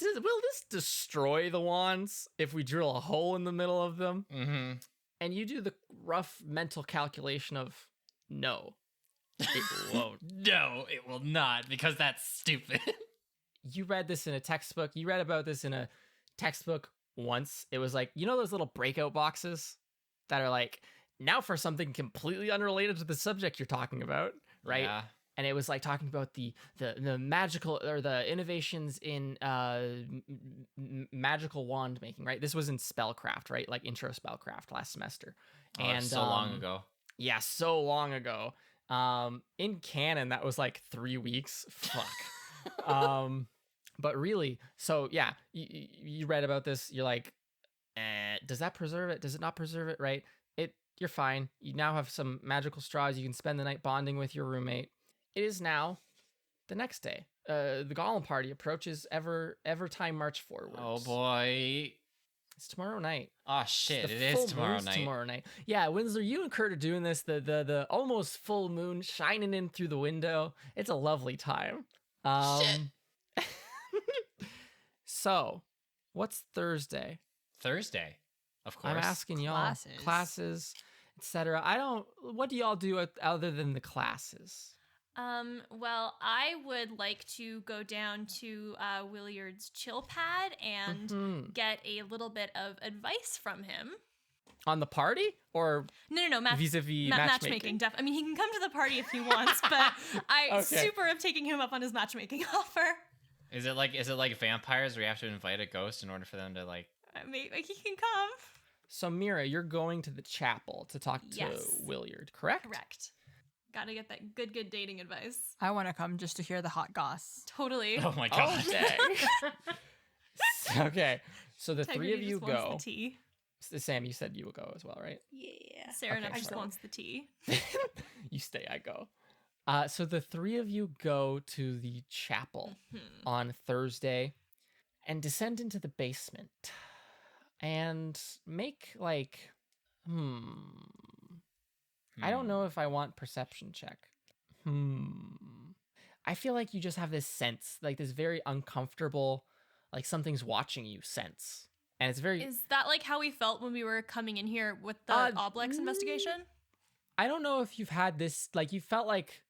Speaker 1: will this destroy the wands if we drill a hole in the middle of them?
Speaker 2: Mm-hmm.
Speaker 1: And you do the rough mental calculation of no, it won't.
Speaker 2: No, it will not, because that's stupid.
Speaker 1: You read this in a textbook. You read about this in a textbook once. It was like, you know those little breakout boxes that are like, now for something completely unrelated to the subject you're talking about, right?
Speaker 2: Yeah.
Speaker 1: And it was like talking about the magical or the innovations in magical wand making, right? This was in spellcraft, right? Like intro spellcraft last semester.
Speaker 2: Oh,
Speaker 1: And
Speaker 2: so long ago.
Speaker 1: Yeah, so long ago. In canon, that was like 3 weeks. Fuck. But really, so yeah, you read about this. You're like, does that preserve it? Does it not preserve it? Right? You're fine. You now have some magical straws. You can spend the night bonding with your roommate. It is now the next day. The Golem party approaches ever time march forwards.
Speaker 2: Oh boy.
Speaker 1: It's tomorrow night.
Speaker 2: Oh shit,
Speaker 1: The
Speaker 2: it
Speaker 1: full
Speaker 2: is tomorrow
Speaker 1: moon's
Speaker 2: night.
Speaker 1: Tomorrow night. Yeah, Winslow, you and Kurt are doing this. The almost full moon shining in through the window. It's a lovely time.
Speaker 2: Shit.
Speaker 1: So, what's Thursday?
Speaker 2: Thursday, of course.
Speaker 1: I'm asking y'all. Classes, etc. What do y'all do other than the classes?
Speaker 5: Well, I would like to go down to Williard's chill pad and get a little bit of advice from him.
Speaker 1: On the party or
Speaker 5: No,
Speaker 1: vis-a-vis
Speaker 5: matchmaking. I mean, he can come to the party if he wants, but I
Speaker 1: Okay.
Speaker 5: super am taking him up on his matchmaking offer.
Speaker 2: Is it like vampires where you have to invite a ghost in order for them to like?
Speaker 5: Maybe he can come.
Speaker 1: So Mira, you're going to the chapel to talk to
Speaker 5: Yes.
Speaker 1: Williard, correct?
Speaker 5: Correct. Gotta get that good dating advice.
Speaker 3: I want to come just to hear the hot goss.
Speaker 5: Totally.
Speaker 2: Oh my god.
Speaker 1: Okay. Okay. So the three of
Speaker 5: Integrity
Speaker 1: you
Speaker 5: just wants
Speaker 1: go.
Speaker 5: the tea.
Speaker 1: Sam, you said you will go as well, right?
Speaker 4: Yeah.
Speaker 5: Sarah
Speaker 1: Okay,
Speaker 5: just
Speaker 1: sorry.
Speaker 5: wants the tea.
Speaker 1: You stay, I go. So the three of you go to the chapel on Thursday and descend into the basement and make like, I don't know if I want perception check. I feel like you just have this sense, like this very uncomfortable, like something's watching you sense. And it's very...
Speaker 5: Is that like how we felt when we were coming in here with the Oblex investigation?
Speaker 1: I don't know if you've had this, like you felt like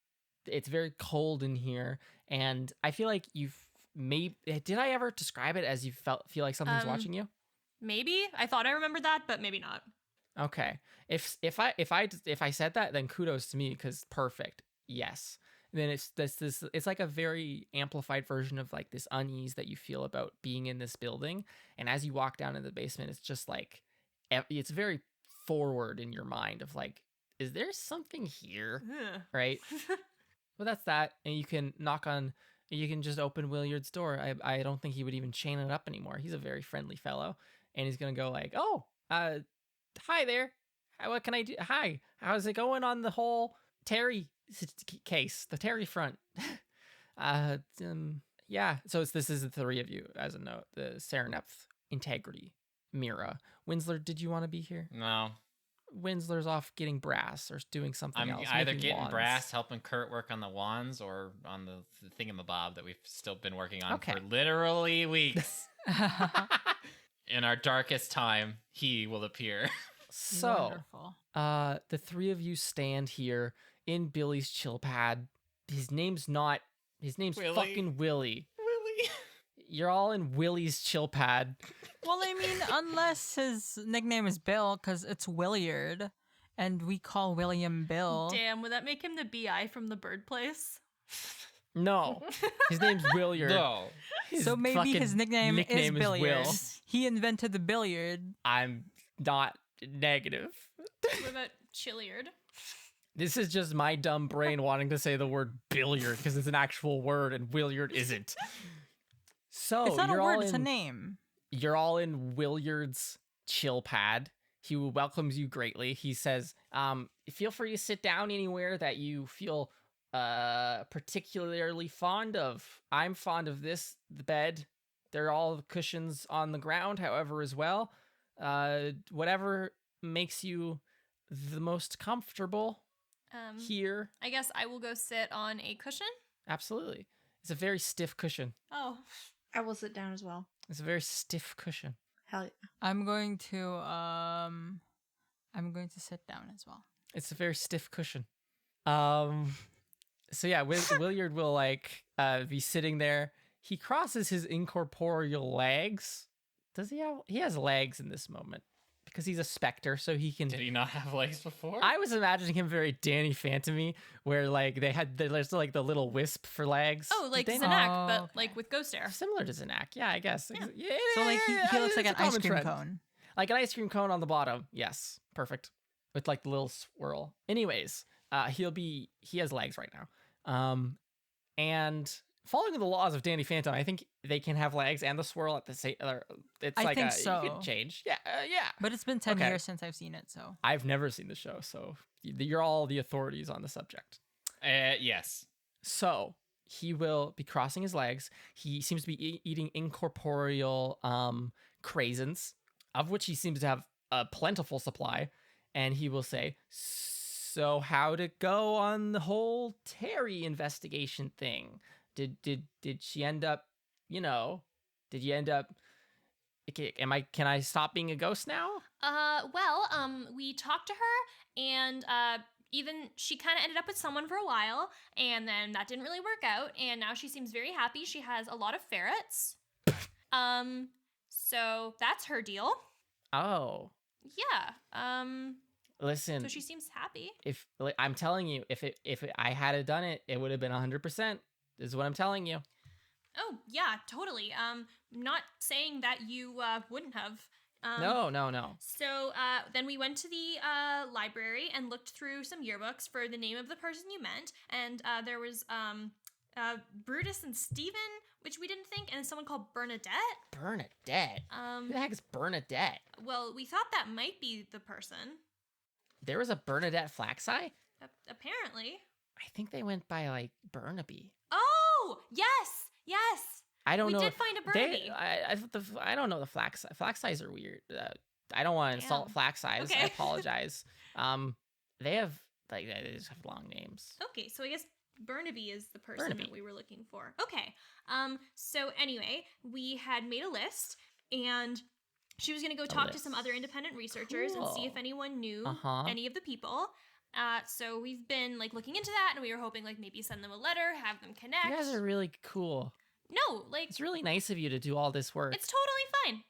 Speaker 1: it's very cold in here, and I feel like did I ever describe it as you feel like something's watching you?
Speaker 5: Maybe. I thought I remembered that, but maybe not.
Speaker 1: Okay. If I said that, then kudos to me, because perfect. Yes. Then it's this it's like a very amplified version of like this unease that you feel about being in this building, and as you walk down in the basement, it's just like it's very forward in your mind of like, is there something here?
Speaker 5: Ugh.
Speaker 1: Right? Well, that's that, and you can just open Williard's door. I don't think he would even chain it up anymore. He's a very friendly fellow, and he's gonna go like, oh, hi there. What can I do? Hi, how's it going on the whole Terry case, the Terry front? Yeah. So this is the three of you as a note. The Sereneph, Integrity, Mira, Winsler. Did you want to be here?
Speaker 2: No.
Speaker 1: Winsler's off getting brass or doing something
Speaker 2: I'm
Speaker 1: else.
Speaker 2: either
Speaker 1: making
Speaker 2: getting
Speaker 1: wands.
Speaker 2: brass, helping Kurt work on the wands, or on the thingamabob that we've still been working on
Speaker 1: Okay.
Speaker 2: for literally weeks. In our darkest time, he will appear.
Speaker 1: So,
Speaker 3: Wonderful.
Speaker 1: the three of you stand here in Billy's chill pad. His name's
Speaker 2: Willie.
Speaker 1: fucking Willie.
Speaker 2: Really?
Speaker 1: You're all in Willie's chill pad.
Speaker 3: Well, I mean, unless his nickname is Bill, because it's Williard, And we call William Bill.
Speaker 5: Damn, would that make him the BI from the bird place?
Speaker 1: No, his name's Williard.
Speaker 2: No.
Speaker 1: His
Speaker 3: So maybe
Speaker 1: fucking
Speaker 3: his nickname is Billiard.
Speaker 1: Will.
Speaker 3: He invented the billiard.
Speaker 1: I'm not negative.
Speaker 5: What about Chilliard?
Speaker 1: This is just my dumb brain wanting to say the word billiard because it's an actual word and Williard isn't. So
Speaker 3: It's not a
Speaker 1: you're all
Speaker 3: word, it's a
Speaker 1: in-
Speaker 3: name.
Speaker 1: You're all in Williard's chill pad. He welcomes you greatly. He says, feel free to sit down anywhere that you feel particularly fond of. I'm fond of the bed. They're all cushions on the ground, however, as well. Whatever makes you the most comfortable here.
Speaker 5: I guess I will go sit on a cushion.
Speaker 1: Absolutely. It's a very stiff cushion.
Speaker 5: Oh,
Speaker 4: I will sit down as well.
Speaker 1: It's a very stiff cushion.
Speaker 4: Hell yeah.
Speaker 3: I'm going to sit down as well.
Speaker 1: It's a very stiff cushion. So yeah, Williard will like be sitting there. He crosses his incorporeal legs. Does he have? He has legs in this moment because he's a specter, so he can.
Speaker 2: Did he not have legs before?
Speaker 1: I was imagining him very Danny Phantom-y, where like there's like the little wisp for legs.
Speaker 5: oh, like
Speaker 1: Did they
Speaker 5: Zanak,
Speaker 3: Oh,
Speaker 5: but
Speaker 3: okay.
Speaker 5: like with ghost hair.
Speaker 1: similar to Zanak, yeah, I guess. Yeah.
Speaker 3: So like he looks like
Speaker 1: it's
Speaker 3: an
Speaker 1: a
Speaker 3: ice
Speaker 1: common
Speaker 3: cream
Speaker 1: trend.
Speaker 3: cone.
Speaker 1: Like an ice cream cone on the bottom. Yes, perfect. With like the little swirl. Anyways, he has legs right now. And following the laws of Danny Phantom, I think they can have legs and the swirl at the same. It's
Speaker 3: I
Speaker 1: like
Speaker 3: think
Speaker 1: you
Speaker 3: so.
Speaker 1: could change. Yeah, yeah.
Speaker 3: But it's been 10
Speaker 1: Okay.
Speaker 3: years since I've seen it, so.
Speaker 1: I've never seen the show, so you're all the authorities on the subject.
Speaker 2: Yes.
Speaker 1: So he will be crossing his legs. He seems to be eating incorporeal craisins, of which he seems to have a plentiful supply. And he will say, "So how'd it go on the whole Terry investigation thing? Did she end up? Did you end up? Okay, Can I stop being a ghost now?
Speaker 5: We talked to her, and even she kind of ended up with someone for a while, and then that didn't really work out, and now she seems very happy. She has a lot of ferrets. So that's her deal.
Speaker 1: Oh,
Speaker 5: Yeah.
Speaker 1: listen.
Speaker 5: So she seems happy.
Speaker 1: If I'm telling you, if I had done it, it would have been 100%. This is what I'm telling you.
Speaker 5: Oh yeah, totally. Not saying that you wouldn't have.
Speaker 1: No.
Speaker 5: So then we went to the library and looked through some yearbooks for the name of the person you meant, and there was Brutus and Stephen, which we didn't think, and someone called Bernadette.
Speaker 1: Bernadette. Who the heck is Bernadette?
Speaker 5: Well, we thought that might be the person.
Speaker 1: There was a Bernadette Flaxeye?
Speaker 5: Apparently.
Speaker 1: I think they went by like Burnaby.
Speaker 5: Oh yes.
Speaker 1: I don't
Speaker 5: We
Speaker 1: know.
Speaker 5: did find a Burnaby.
Speaker 1: I don't know the Flaxeye. Flaxeyes are weird. I don't want to insult Flaxeyes.
Speaker 5: Okay.
Speaker 1: I apologize. They have they just have long names.
Speaker 5: Okay, so I guess Burnaby is the person
Speaker 1: Burnaby.
Speaker 5: that we were looking for. Okay. So anyway, we had made a list, and she was going to go talk to some
Speaker 1: list.
Speaker 5: other independent researchers and see
Speaker 1: Cool.
Speaker 5: if anyone knew
Speaker 1: Uh-huh.
Speaker 5: any of the people. So we've been like looking into that, and we were hoping like maybe send them a letter, have them connect.
Speaker 1: You guys are really cool.
Speaker 5: No, like
Speaker 1: It's really nice of you to do all this work.
Speaker 5: it's totally fine.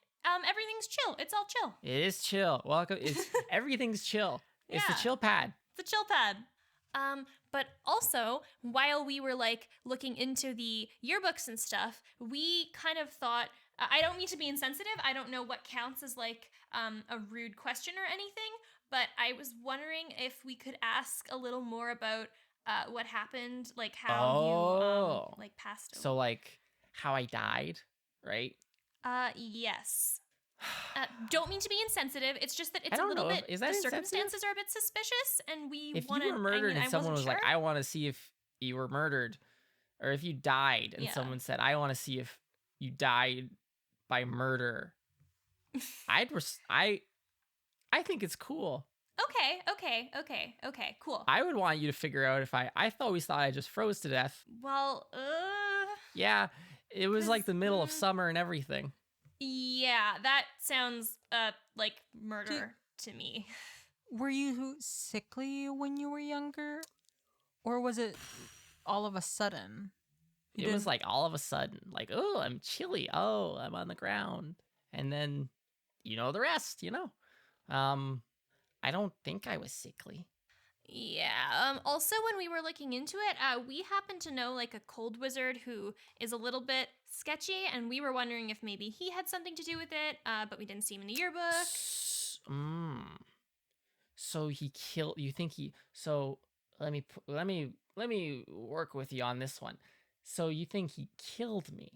Speaker 5: Everything's chill. It's all chill.
Speaker 1: It is chill. Welcome. It's everything's chill. It's the
Speaker 5: Yeah.
Speaker 1: chill pad.
Speaker 5: It's a chill pad. But also, while we were like looking into the yearbooks and stuff, we kind of thought, I don't mean to be insensitive. I don't know what counts as like a rude question or anything, but I was wondering if we could ask a little more about what happened, like how
Speaker 1: Oh.
Speaker 5: you like passed away.
Speaker 1: So like how I died, right?
Speaker 5: Yes. Don't mean to be insensitive. It's just that it's
Speaker 1: I
Speaker 5: a
Speaker 1: don't
Speaker 5: little
Speaker 1: know.
Speaker 5: bit.
Speaker 1: Is that
Speaker 5: the
Speaker 1: insensitive?
Speaker 5: circumstances are a bit suspicious, and we
Speaker 1: If
Speaker 5: want
Speaker 1: you were murdered and someone was like,
Speaker 5: sure.
Speaker 1: "I want to see if you were murdered," or if you died and
Speaker 5: Yeah.
Speaker 1: someone said, "I want to see if you died by murder," I think it's cool.
Speaker 5: Okay, cool.
Speaker 1: I would want you to figure out if I always thought I just froze to death.
Speaker 5: Well,
Speaker 1: Yeah, it was like the middle of
Speaker 5: 'Cause,
Speaker 1: summer and everything.
Speaker 5: yeah, that sounds like murder to me.
Speaker 3: Were you sickly when you were younger? Or was it all of a sudden? You
Speaker 1: It was
Speaker 3: didn't-
Speaker 1: like all of a sudden, like, oh, I'm chilly. Oh, I'm on the ground. And then, the rest, I don't think I was sickly.
Speaker 5: Yeah. Also, when we were looking into it, we happen to know like a cold wizard who is a little bit sketchy, and we were wondering if maybe he had something to do with it. But we didn't see him in the yearbook.
Speaker 1: So he killed. You think he? So let me work with you on this one. So you think he killed me?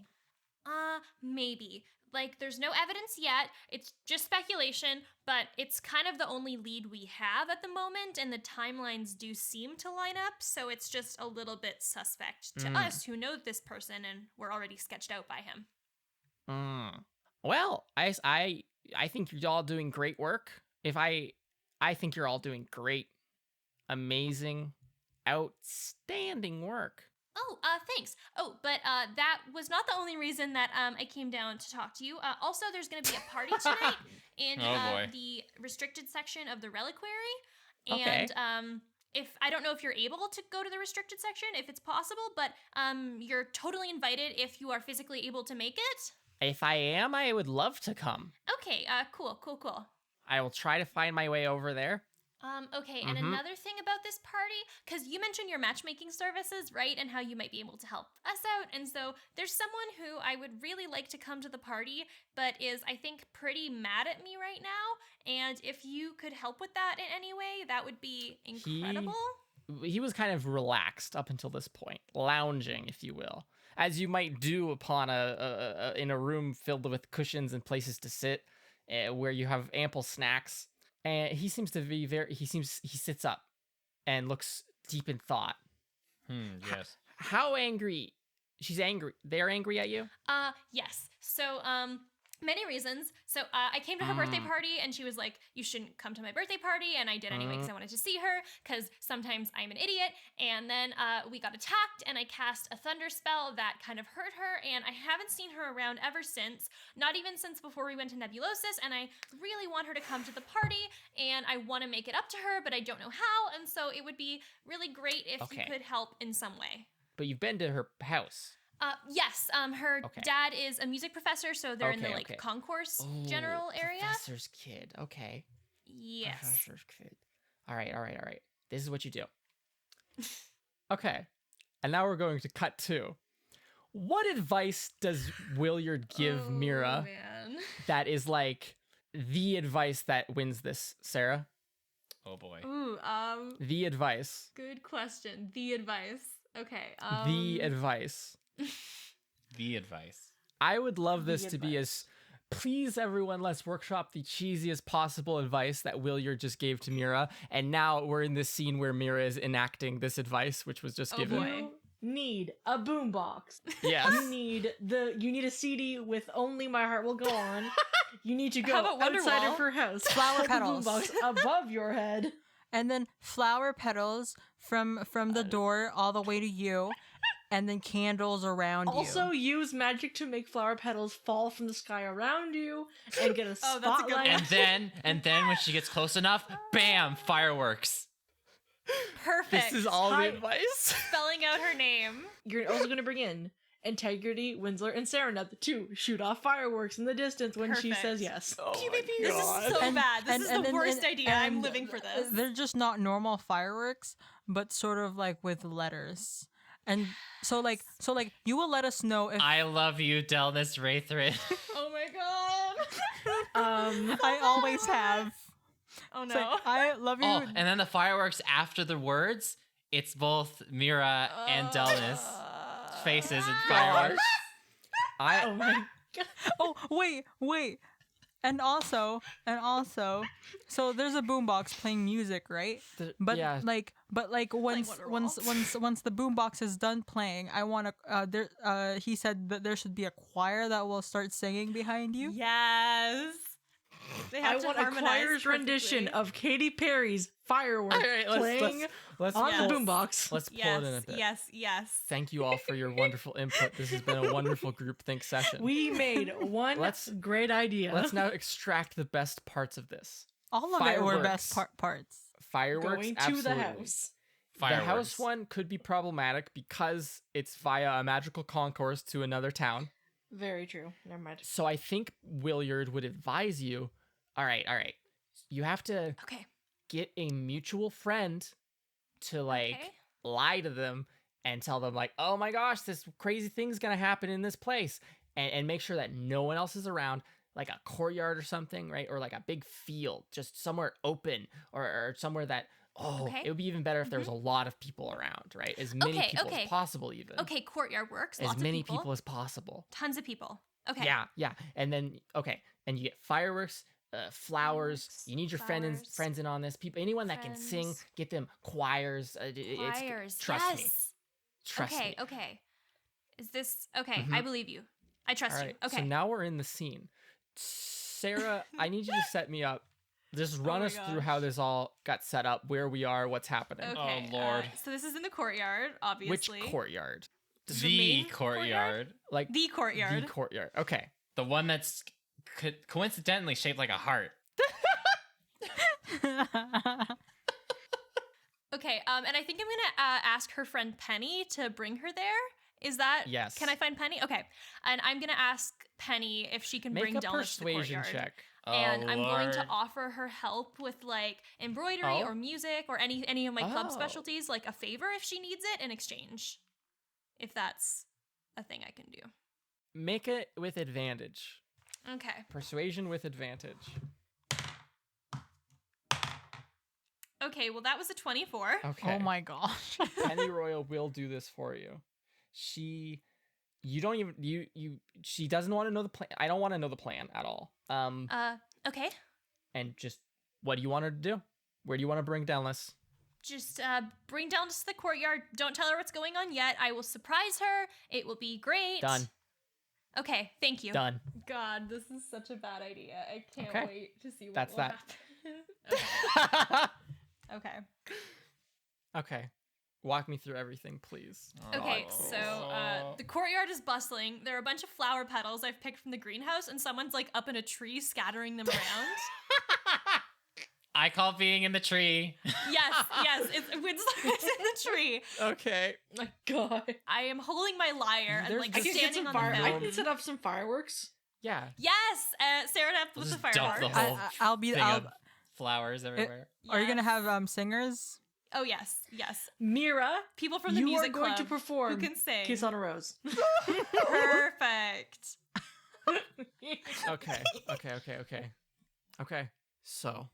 Speaker 5: Maybe. Like, there's no evidence yet. It's just speculation, but it's kind of the only lead we have at the moment, and the timelines do seem to line up, so it's just a little bit suspect to us who know this person, and we're already sketched out by him.
Speaker 1: Well, I think you're all doing great work. I think you're all doing great, amazing, outstanding work.
Speaker 5: Oh, thanks. Oh, but that was not the only reason that I came down to talk to you. Also, there's going to be a party tonight in the restricted section of the reliquary. And
Speaker 1: Okay.
Speaker 5: if I don't know if you're able to go to the restricted section, if it's possible, but you're totally invited if you are physically able to make it.
Speaker 1: If I am, I would love to come.
Speaker 5: Okay, cool.
Speaker 1: I will try to find my way over there.
Speaker 5: Okay, and another thing about this party, because you mentioned your matchmaking services, right? And how you might be able to help us out. And so there's someone who I would really like to come to the party, but is, I think, pretty mad at me right now. And if you could help with that in any way, that would be incredible.
Speaker 1: He was kind of relaxed up until this point, lounging, if you will, as you might do upon in a room filled with cushions and places to sit, where you have ample snacks. And he seems to be he sits up and looks deep in thought.
Speaker 2: Yes.
Speaker 1: How angry? She's angry. They're angry at you?
Speaker 5: Yes. So, many reasons. So, I came to her birthday party, and she was like, you shouldn't come to my birthday party, and I did anyway because I wanted to see her, because sometimes I'm an idiot. And then we got attacked, and I cast a thunder spell that kind of hurt her, and I haven't seen her around ever since, not even since before we went to Nebulosis, and I really want her to come to the party, and I want to make it up to her, but I don't know how, and so it would be really great if you could help in some way.
Speaker 1: But you've been to her house.
Speaker 5: Yes, her dad is a music professor, so they're in the concourse general area.
Speaker 1: Professor's kid. Okay.
Speaker 5: Yes.
Speaker 1: Professor's kid. All right. This is what you do. Okay. And now we're going to cut to. What advice does Williard give Mira that is like the advice that wins this, Sarah?
Speaker 4: Oh boy.
Speaker 3: Ooh,
Speaker 1: The advice.
Speaker 3: good question. The advice. Okay.
Speaker 1: The advice.
Speaker 2: The advice.
Speaker 1: I would love this to be as, please everyone, let's workshop the cheesiest possible advice that Williard just gave to Mira. And now we're in this scene where Mira is enacting this advice, which was just given.
Speaker 4: You need a boombox.
Speaker 1: Yes.
Speaker 4: You need a CD with Only My Heart Will Go On. You need to go
Speaker 3: How about
Speaker 4: outside
Speaker 3: Wonderwall?
Speaker 4: of her house.
Speaker 3: Flower
Speaker 4: Put the
Speaker 3: petals.
Speaker 4: boombox above your head.
Speaker 3: And then flower petals from the door all the way to you, and then candles around
Speaker 4: Also,
Speaker 3: you.
Speaker 4: use magic to make flower petals fall from the sky around you and get a spotlight.
Speaker 2: And then when she gets close enough, bam, fireworks.
Speaker 5: Perfect.
Speaker 1: This is all the advice.
Speaker 5: Spelling out her name.
Speaker 4: You're also going to bring in Integrity, Winsler, and Serenade to shoot off fireworks in the distance when she
Speaker 5: Perfect.
Speaker 4: says yes.
Speaker 1: Oh
Speaker 5: This is so bad. This is the worst idea. I'm
Speaker 3: and
Speaker 5: living for this.
Speaker 3: They're just not normal fireworks, but sort of like with letters. And so you will let us know if
Speaker 2: I love you, Delnis Wraithrin.
Speaker 5: Oh my god.
Speaker 3: I always have.
Speaker 5: Oh
Speaker 3: It's
Speaker 5: no.
Speaker 3: like, I love you.
Speaker 2: Oh, and then the fireworks after the words, it's both Mira and Delnis faces and fireworks.
Speaker 4: Oh my god.
Speaker 3: Oh, wait. And also, so there's a boombox playing music, right? But
Speaker 1: yeah.
Speaker 3: once
Speaker 5: Wonderwall.
Speaker 3: the boombox is done playing, I want to. He said that there should be a choir that will start singing behind you.
Speaker 5: Yes. They
Speaker 4: I
Speaker 5: have to
Speaker 4: want a
Speaker 5: harmonize
Speaker 4: choir's rendition
Speaker 5: perfectly.
Speaker 4: of Katy Perry's Fireworks
Speaker 1: All right,
Speaker 4: playing
Speaker 1: let's
Speaker 4: on
Speaker 1: pull-
Speaker 4: the boombox.
Speaker 1: Let's pull it in a bit.
Speaker 5: Yes.
Speaker 1: Thank you all for your wonderful input. This has been a wonderful group think session.
Speaker 4: We made one great idea.
Speaker 1: Let's now extract the best parts of this.
Speaker 3: All of it were best
Speaker 1: Fireworks.
Speaker 3: parts.
Speaker 1: Fireworks,
Speaker 4: going to
Speaker 1: absolutely.
Speaker 4: the house.
Speaker 2: Fireworks.
Speaker 1: The house one could be problematic because it's via a magical concourse to another town.
Speaker 4: Very true. Never mind.
Speaker 1: So I think Williard would advise you, all right. You have to
Speaker 5: Okay.
Speaker 1: get a mutual friend to like
Speaker 5: Okay.
Speaker 1: lie to them and tell them like, oh my gosh, this crazy thing's gonna happen in this place, and make sure that no one else is around, like a courtyard or something, right? Or like a big field, just somewhere open, or somewhere that,
Speaker 5: Okay.
Speaker 1: it would be even better if there was a lot of people around, right? As many
Speaker 5: Okay,
Speaker 1: people
Speaker 5: okay.
Speaker 1: as possible, even.
Speaker 5: Okay, courtyard works.
Speaker 1: As
Speaker 5: Lots
Speaker 1: many
Speaker 5: of people.
Speaker 1: as possible.
Speaker 5: Tons of people. Okay.
Speaker 1: Yeah. And then, and you get fireworks, flowers.
Speaker 5: Fireworks,
Speaker 1: You need your
Speaker 5: flowers.
Speaker 1: friends in on this. People, anyone that can sing,
Speaker 5: Friends.
Speaker 1: get them choirs.
Speaker 5: Choirs.
Speaker 1: Trust me.
Speaker 5: Yes.
Speaker 1: Trust
Speaker 5: okay,
Speaker 1: me.
Speaker 5: okay. Is this okay?
Speaker 1: Mhm.
Speaker 5: I believe you. I trust
Speaker 1: All
Speaker 5: you.
Speaker 1: right.
Speaker 5: Okay.
Speaker 1: So now we're in the scene. Sarah, I need you to set me up. Just run
Speaker 3: my
Speaker 1: us through how this all got set up, where we are, what's happening.
Speaker 5: Okay.
Speaker 2: Oh, Lord.
Speaker 5: So this is in the courtyard,
Speaker 1: Which
Speaker 5: obviously.
Speaker 1: courtyard?
Speaker 2: The
Speaker 5: main
Speaker 2: courtyard.
Speaker 1: Like
Speaker 5: The courtyard.
Speaker 1: the courtyard. Okay.
Speaker 2: The one that's coincidentally shaped like a heart.
Speaker 5: Okay. And I think I'm gonna ask her friend Penny to bring her there. Is that
Speaker 1: Yes.
Speaker 5: Can I find Penny? Okay. And I'm gonna ask Penny if she can
Speaker 1: Make
Speaker 5: bring
Speaker 1: a
Speaker 5: Delmas to the
Speaker 1: persuasion
Speaker 5: courtyard.
Speaker 1: check.
Speaker 5: And I'm going to
Speaker 2: Lord.
Speaker 5: offer her help with like embroidery
Speaker 1: Oh.
Speaker 5: or music or any of my club
Speaker 1: Oh.
Speaker 5: specialties, like a favor if she needs it in exchange. If that's a thing I can do.
Speaker 1: Make it with advantage.
Speaker 5: Okay.
Speaker 1: Persuasion with advantage.
Speaker 5: Okay, well that was a 24.
Speaker 1: Okay.
Speaker 3: Oh my gosh.
Speaker 1: Penny Royal will do this for you. She doesn't want to know the plan. I don't want to know the plan at all.
Speaker 5: Okay.
Speaker 1: And just, what do you want her to do? Where do you want to bring Dallas?
Speaker 5: Just bring down to the courtyard. Don't tell her what's going on yet. I will surprise her. It will be great.
Speaker 1: Done.
Speaker 5: Okay, thank you.
Speaker 1: Done.
Speaker 5: God, this is such a bad idea. I can't
Speaker 1: Okay.
Speaker 5: wait to see what
Speaker 1: That's
Speaker 5: will
Speaker 1: that.
Speaker 5: happen. Okay.
Speaker 1: Okay. Walk me through everything, please.
Speaker 5: Okay,
Speaker 2: Oh.
Speaker 5: so the courtyard is bustling. There are a bunch of flower petals I've picked from the greenhouse, and someone's like up in a tree scattering them around.
Speaker 2: I call being in the tree.
Speaker 5: yes, it's Winslow is in the tree.
Speaker 1: Okay.
Speaker 4: My God.
Speaker 5: I am holding my lyre and
Speaker 1: There's
Speaker 5: like
Speaker 4: I can get
Speaker 5: standing
Speaker 4: some
Speaker 5: on
Speaker 4: fire.
Speaker 5: the
Speaker 4: I
Speaker 5: hill.
Speaker 4: can set up some fireworks.
Speaker 1: Yeah.
Speaker 5: Yes, Sarah Neff with the
Speaker 2: Just dump the
Speaker 5: fireworks.
Speaker 2: whole
Speaker 3: I'll be.
Speaker 2: thing
Speaker 3: I'll,
Speaker 2: of flowers everywhere.
Speaker 3: Are you gonna
Speaker 5: Yes.
Speaker 3: have singers?
Speaker 5: Oh yes.
Speaker 4: Mira,
Speaker 5: People from the
Speaker 4: you
Speaker 5: music
Speaker 4: are going
Speaker 5: club
Speaker 4: to perform
Speaker 5: who can sing.
Speaker 4: Kiss on a Rose.
Speaker 5: Perfect.
Speaker 1: Okay. So,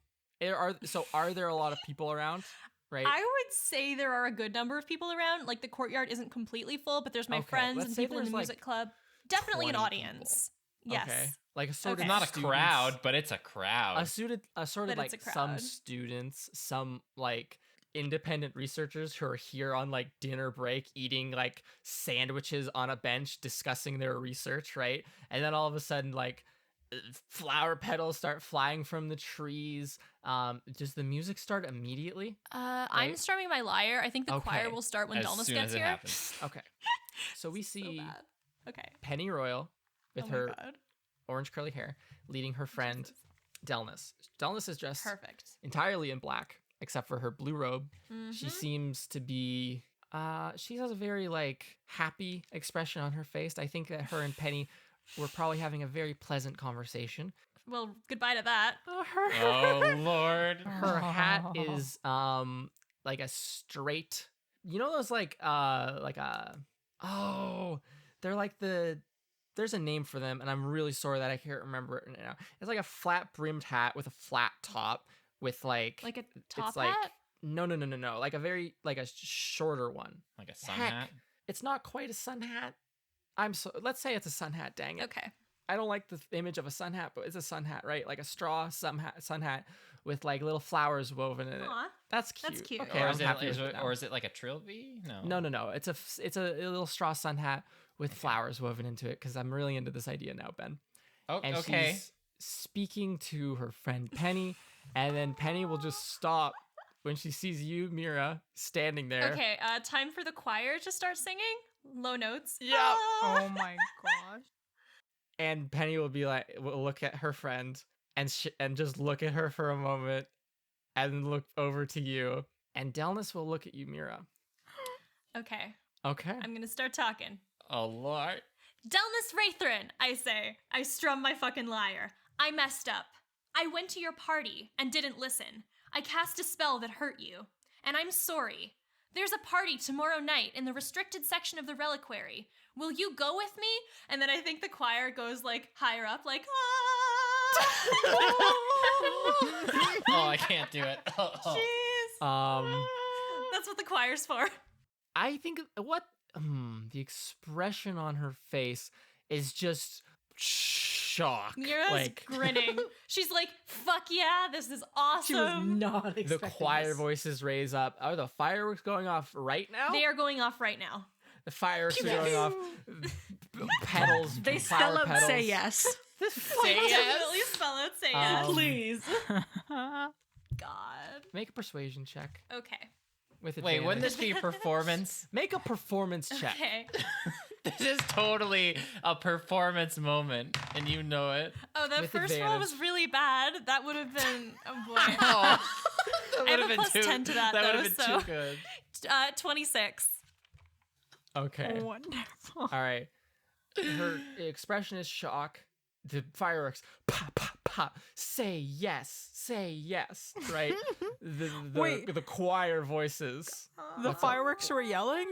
Speaker 1: are there a lot of people around? Right.
Speaker 5: I would say there are a good number of people around. Like the courtyard isn't completely full, but there's my
Speaker 1: Okay,
Speaker 5: friends
Speaker 1: let's
Speaker 5: and
Speaker 1: say
Speaker 5: people in the
Speaker 1: there's, like,
Speaker 5: music club. Definitely an
Speaker 1: 20
Speaker 5: audience. Yes.
Speaker 1: Okay. Like a sort
Speaker 5: Okay.
Speaker 1: of
Speaker 2: It's not a
Speaker 1: students-
Speaker 2: crowd, but it's a crowd.
Speaker 1: a sort of
Speaker 5: But it's
Speaker 1: like
Speaker 5: a
Speaker 1: some
Speaker 5: crowd.
Speaker 1: students, some like independent researchers who are here on like dinner break eating like sandwiches on a bench discussing their research, right? And then all of a sudden like flower petals start flying from the trees. Does the music start immediately?
Speaker 5: I'm
Speaker 1: Right?
Speaker 5: strumming my lyre. I think the choir
Speaker 1: Okay.
Speaker 5: will start when
Speaker 2: as
Speaker 5: Dalmas
Speaker 2: soon
Speaker 5: gets
Speaker 2: as it
Speaker 5: here.
Speaker 2: happens.
Speaker 1: Okay. So we
Speaker 5: So
Speaker 1: see
Speaker 5: bad. Okay.
Speaker 1: Penny Royal with
Speaker 5: Oh my
Speaker 1: her
Speaker 5: God.
Speaker 1: orange curly hair leading her friend
Speaker 5: Jesus.
Speaker 1: Delnis. Delnis is dressed
Speaker 5: Perfect.
Speaker 1: entirely in black except for her blue robe. She
Speaker 5: Mhm.
Speaker 1: seems to be she has a very like happy expression on her face. I think that her and Penny were probably having a very pleasant conversation.
Speaker 5: Well, goodbye to that.
Speaker 2: Oh Lord.
Speaker 1: Her hat is like a straight, you know those like they're like there's a name for them and I'm really sorry that I can't remember it now. It's like a flat brimmed hat with a flat top with like
Speaker 5: Like a top
Speaker 1: it's like
Speaker 5: hat?
Speaker 1: no, like a very like a shorter one.
Speaker 2: Like a sun
Speaker 1: Heck,
Speaker 2: hat.
Speaker 1: it's not quite a sun hat. Let's say it's a sun hat, dang it.
Speaker 5: Okay.
Speaker 1: I don't like the image of a sun hat, but it's a sun hat, right? Like a straw sun hat with like little flowers woven in it.
Speaker 5: Aw.
Speaker 1: That's cute.
Speaker 5: That's cute.
Speaker 1: Okay,
Speaker 2: or,
Speaker 1: I'm
Speaker 2: is
Speaker 1: happy
Speaker 2: it,
Speaker 1: with it now.
Speaker 2: or is it like a trilby? No.
Speaker 1: No. It's a little straw sun hat with flowers woven into it because I'm really into this idea now, Ben.
Speaker 2: Oh,
Speaker 1: And
Speaker 2: okay.
Speaker 1: she's speaking to her friend Penny, and then Penny will just stop when she sees you, Mira, standing there.
Speaker 5: Okay, time for the choir to start singing. Low notes.
Speaker 1: Yeah.
Speaker 5: Ah.
Speaker 3: Oh my gosh.
Speaker 1: And Penny will will look at her friend and just look at her for a moment, and look over to you. And Delnis will look at you, Mira.
Speaker 5: Okay,
Speaker 1: Okay.
Speaker 5: I'm gonna start talking.
Speaker 2: Oh Lord.
Speaker 5: Delnis Wraithrin, I say. I strum my fucking lyre. I messed up. I went to your party and didn't listen. I cast a spell that hurt you, and I'm sorry. There's a party tomorrow night in the restricted section of the reliquary. Will you go with me? And then I think the choir goes like higher up, like, ah!
Speaker 2: Oh, I can't do it. Oh.
Speaker 5: Jeez. That's what the choir's for.
Speaker 1: I think the expression on her face is just shock.
Speaker 5: Mira's grinning. She's like, fuck yeah, this is awesome.
Speaker 4: She was not
Speaker 1: The
Speaker 4: expecting
Speaker 1: choir
Speaker 4: this.
Speaker 1: voices raise up. Are the fireworks going off right now?
Speaker 5: They are going off right now.
Speaker 1: The fireworks are going off. Petals.
Speaker 4: They
Speaker 1: flower
Speaker 4: spell out
Speaker 1: petals.
Speaker 4: say yes.
Speaker 5: Say definitely spell out say yes.
Speaker 4: Please.
Speaker 5: God.
Speaker 1: Make a persuasion check
Speaker 5: Okay.
Speaker 1: with
Speaker 2: Wait, wouldn't
Speaker 1: advantage.
Speaker 2: this be a performance?
Speaker 1: Make a performance check.
Speaker 5: Okay.
Speaker 2: This is totally a performance moment, and you know it.
Speaker 5: Oh, that
Speaker 1: With
Speaker 5: first roll
Speaker 1: advantage.
Speaker 5: was really bad. That would have been, oh boy.
Speaker 2: Oh,
Speaker 5: I have a plus 10 to that,
Speaker 2: That would
Speaker 5: though,
Speaker 2: have been
Speaker 5: so-
Speaker 2: too good.
Speaker 5: 26.
Speaker 1: Okay.
Speaker 3: Wonderful.
Speaker 1: All right. Her expression is shock. The fireworks, pop, pop, pop. Say yes, right?
Speaker 3: Wait.
Speaker 1: The choir voices.
Speaker 3: The fireworks were yelling?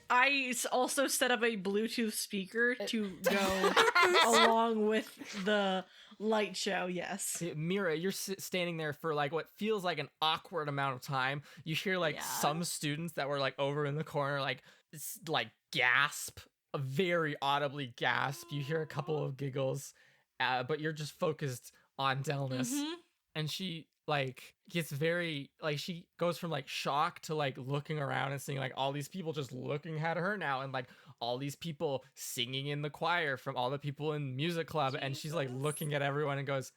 Speaker 4: I also set up a Bluetooth speaker to go along with the light show. Yes.
Speaker 1: Mira, you're standing there for like what feels like an awkward amount of time. You hear like
Speaker 5: Yeah.
Speaker 1: some students that were like over in the corner, like gasp, a very audibly gasp. You hear a couple of giggles, but you're just focused on Delnis.
Speaker 5: Mhm.
Speaker 1: And she like gets very like she goes from like shock to like looking around and seeing like all these people just looking at her now, and like all these people singing in the choir from all the people in music club, and she's like
Speaker 5: Jesus.
Speaker 1: looking at everyone and goes,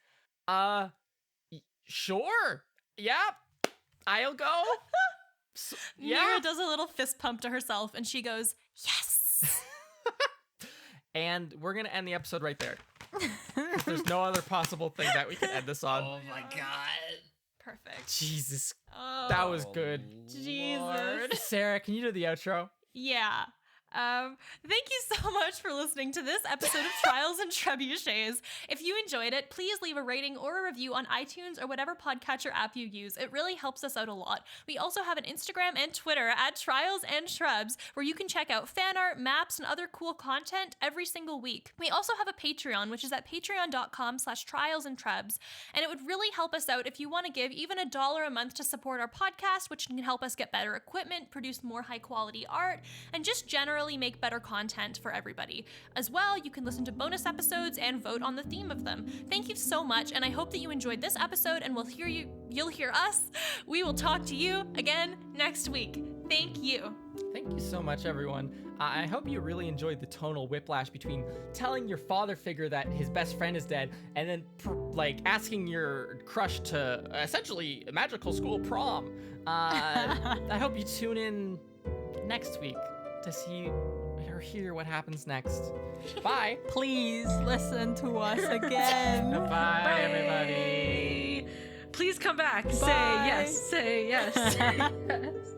Speaker 1: sure, yeah, I'll go.
Speaker 5: Mira does a little fist pump to herself and she goes, yes.
Speaker 1: And we're gonna end the episode right there. There's no other possible thing that we can end this on.
Speaker 2: Oh my god.
Speaker 5: Perfect.
Speaker 1: Jesus,
Speaker 5: Oh,
Speaker 1: that was good.
Speaker 5: Jesus.
Speaker 1: Sarah, can you do the outro?
Speaker 5: Yeah. Thank you so much for listening to this episode of Trials and Trebuchets. If you enjoyed it, please leave a rating or a review on iTunes or whatever podcatcher app you use. It really helps us out a lot. We also have an Instagram and Twitter at Trials and Trebs, where you can check out fan art, maps, and other cool content every single week. We also have a Patreon, which is at patreon.com/trialsandtrebs, and it would really help us out if you want to give even $1 a month to support our podcast, which can help us get better equipment, produce more high quality art, and just generally make better content for everybody. As well, you can listen to bonus episodes and vote on the theme of them. Thank you so much, and I hope that you enjoyed this episode, and you'll hear us. We will talk to you again next week. Thank you.
Speaker 1: Thank you so much, everyone. I hope you really enjoyed the tonal whiplash between telling your father figure that his best friend is dead and then asking your crush to essentially magical school prom. I hope you tune in next week to see or hear what happens next. Bye.
Speaker 3: Please listen to us again.
Speaker 1: Bye, everybody.
Speaker 4: Please come back. Say
Speaker 3: Bye.
Speaker 4: yes. Say yes. Say yes.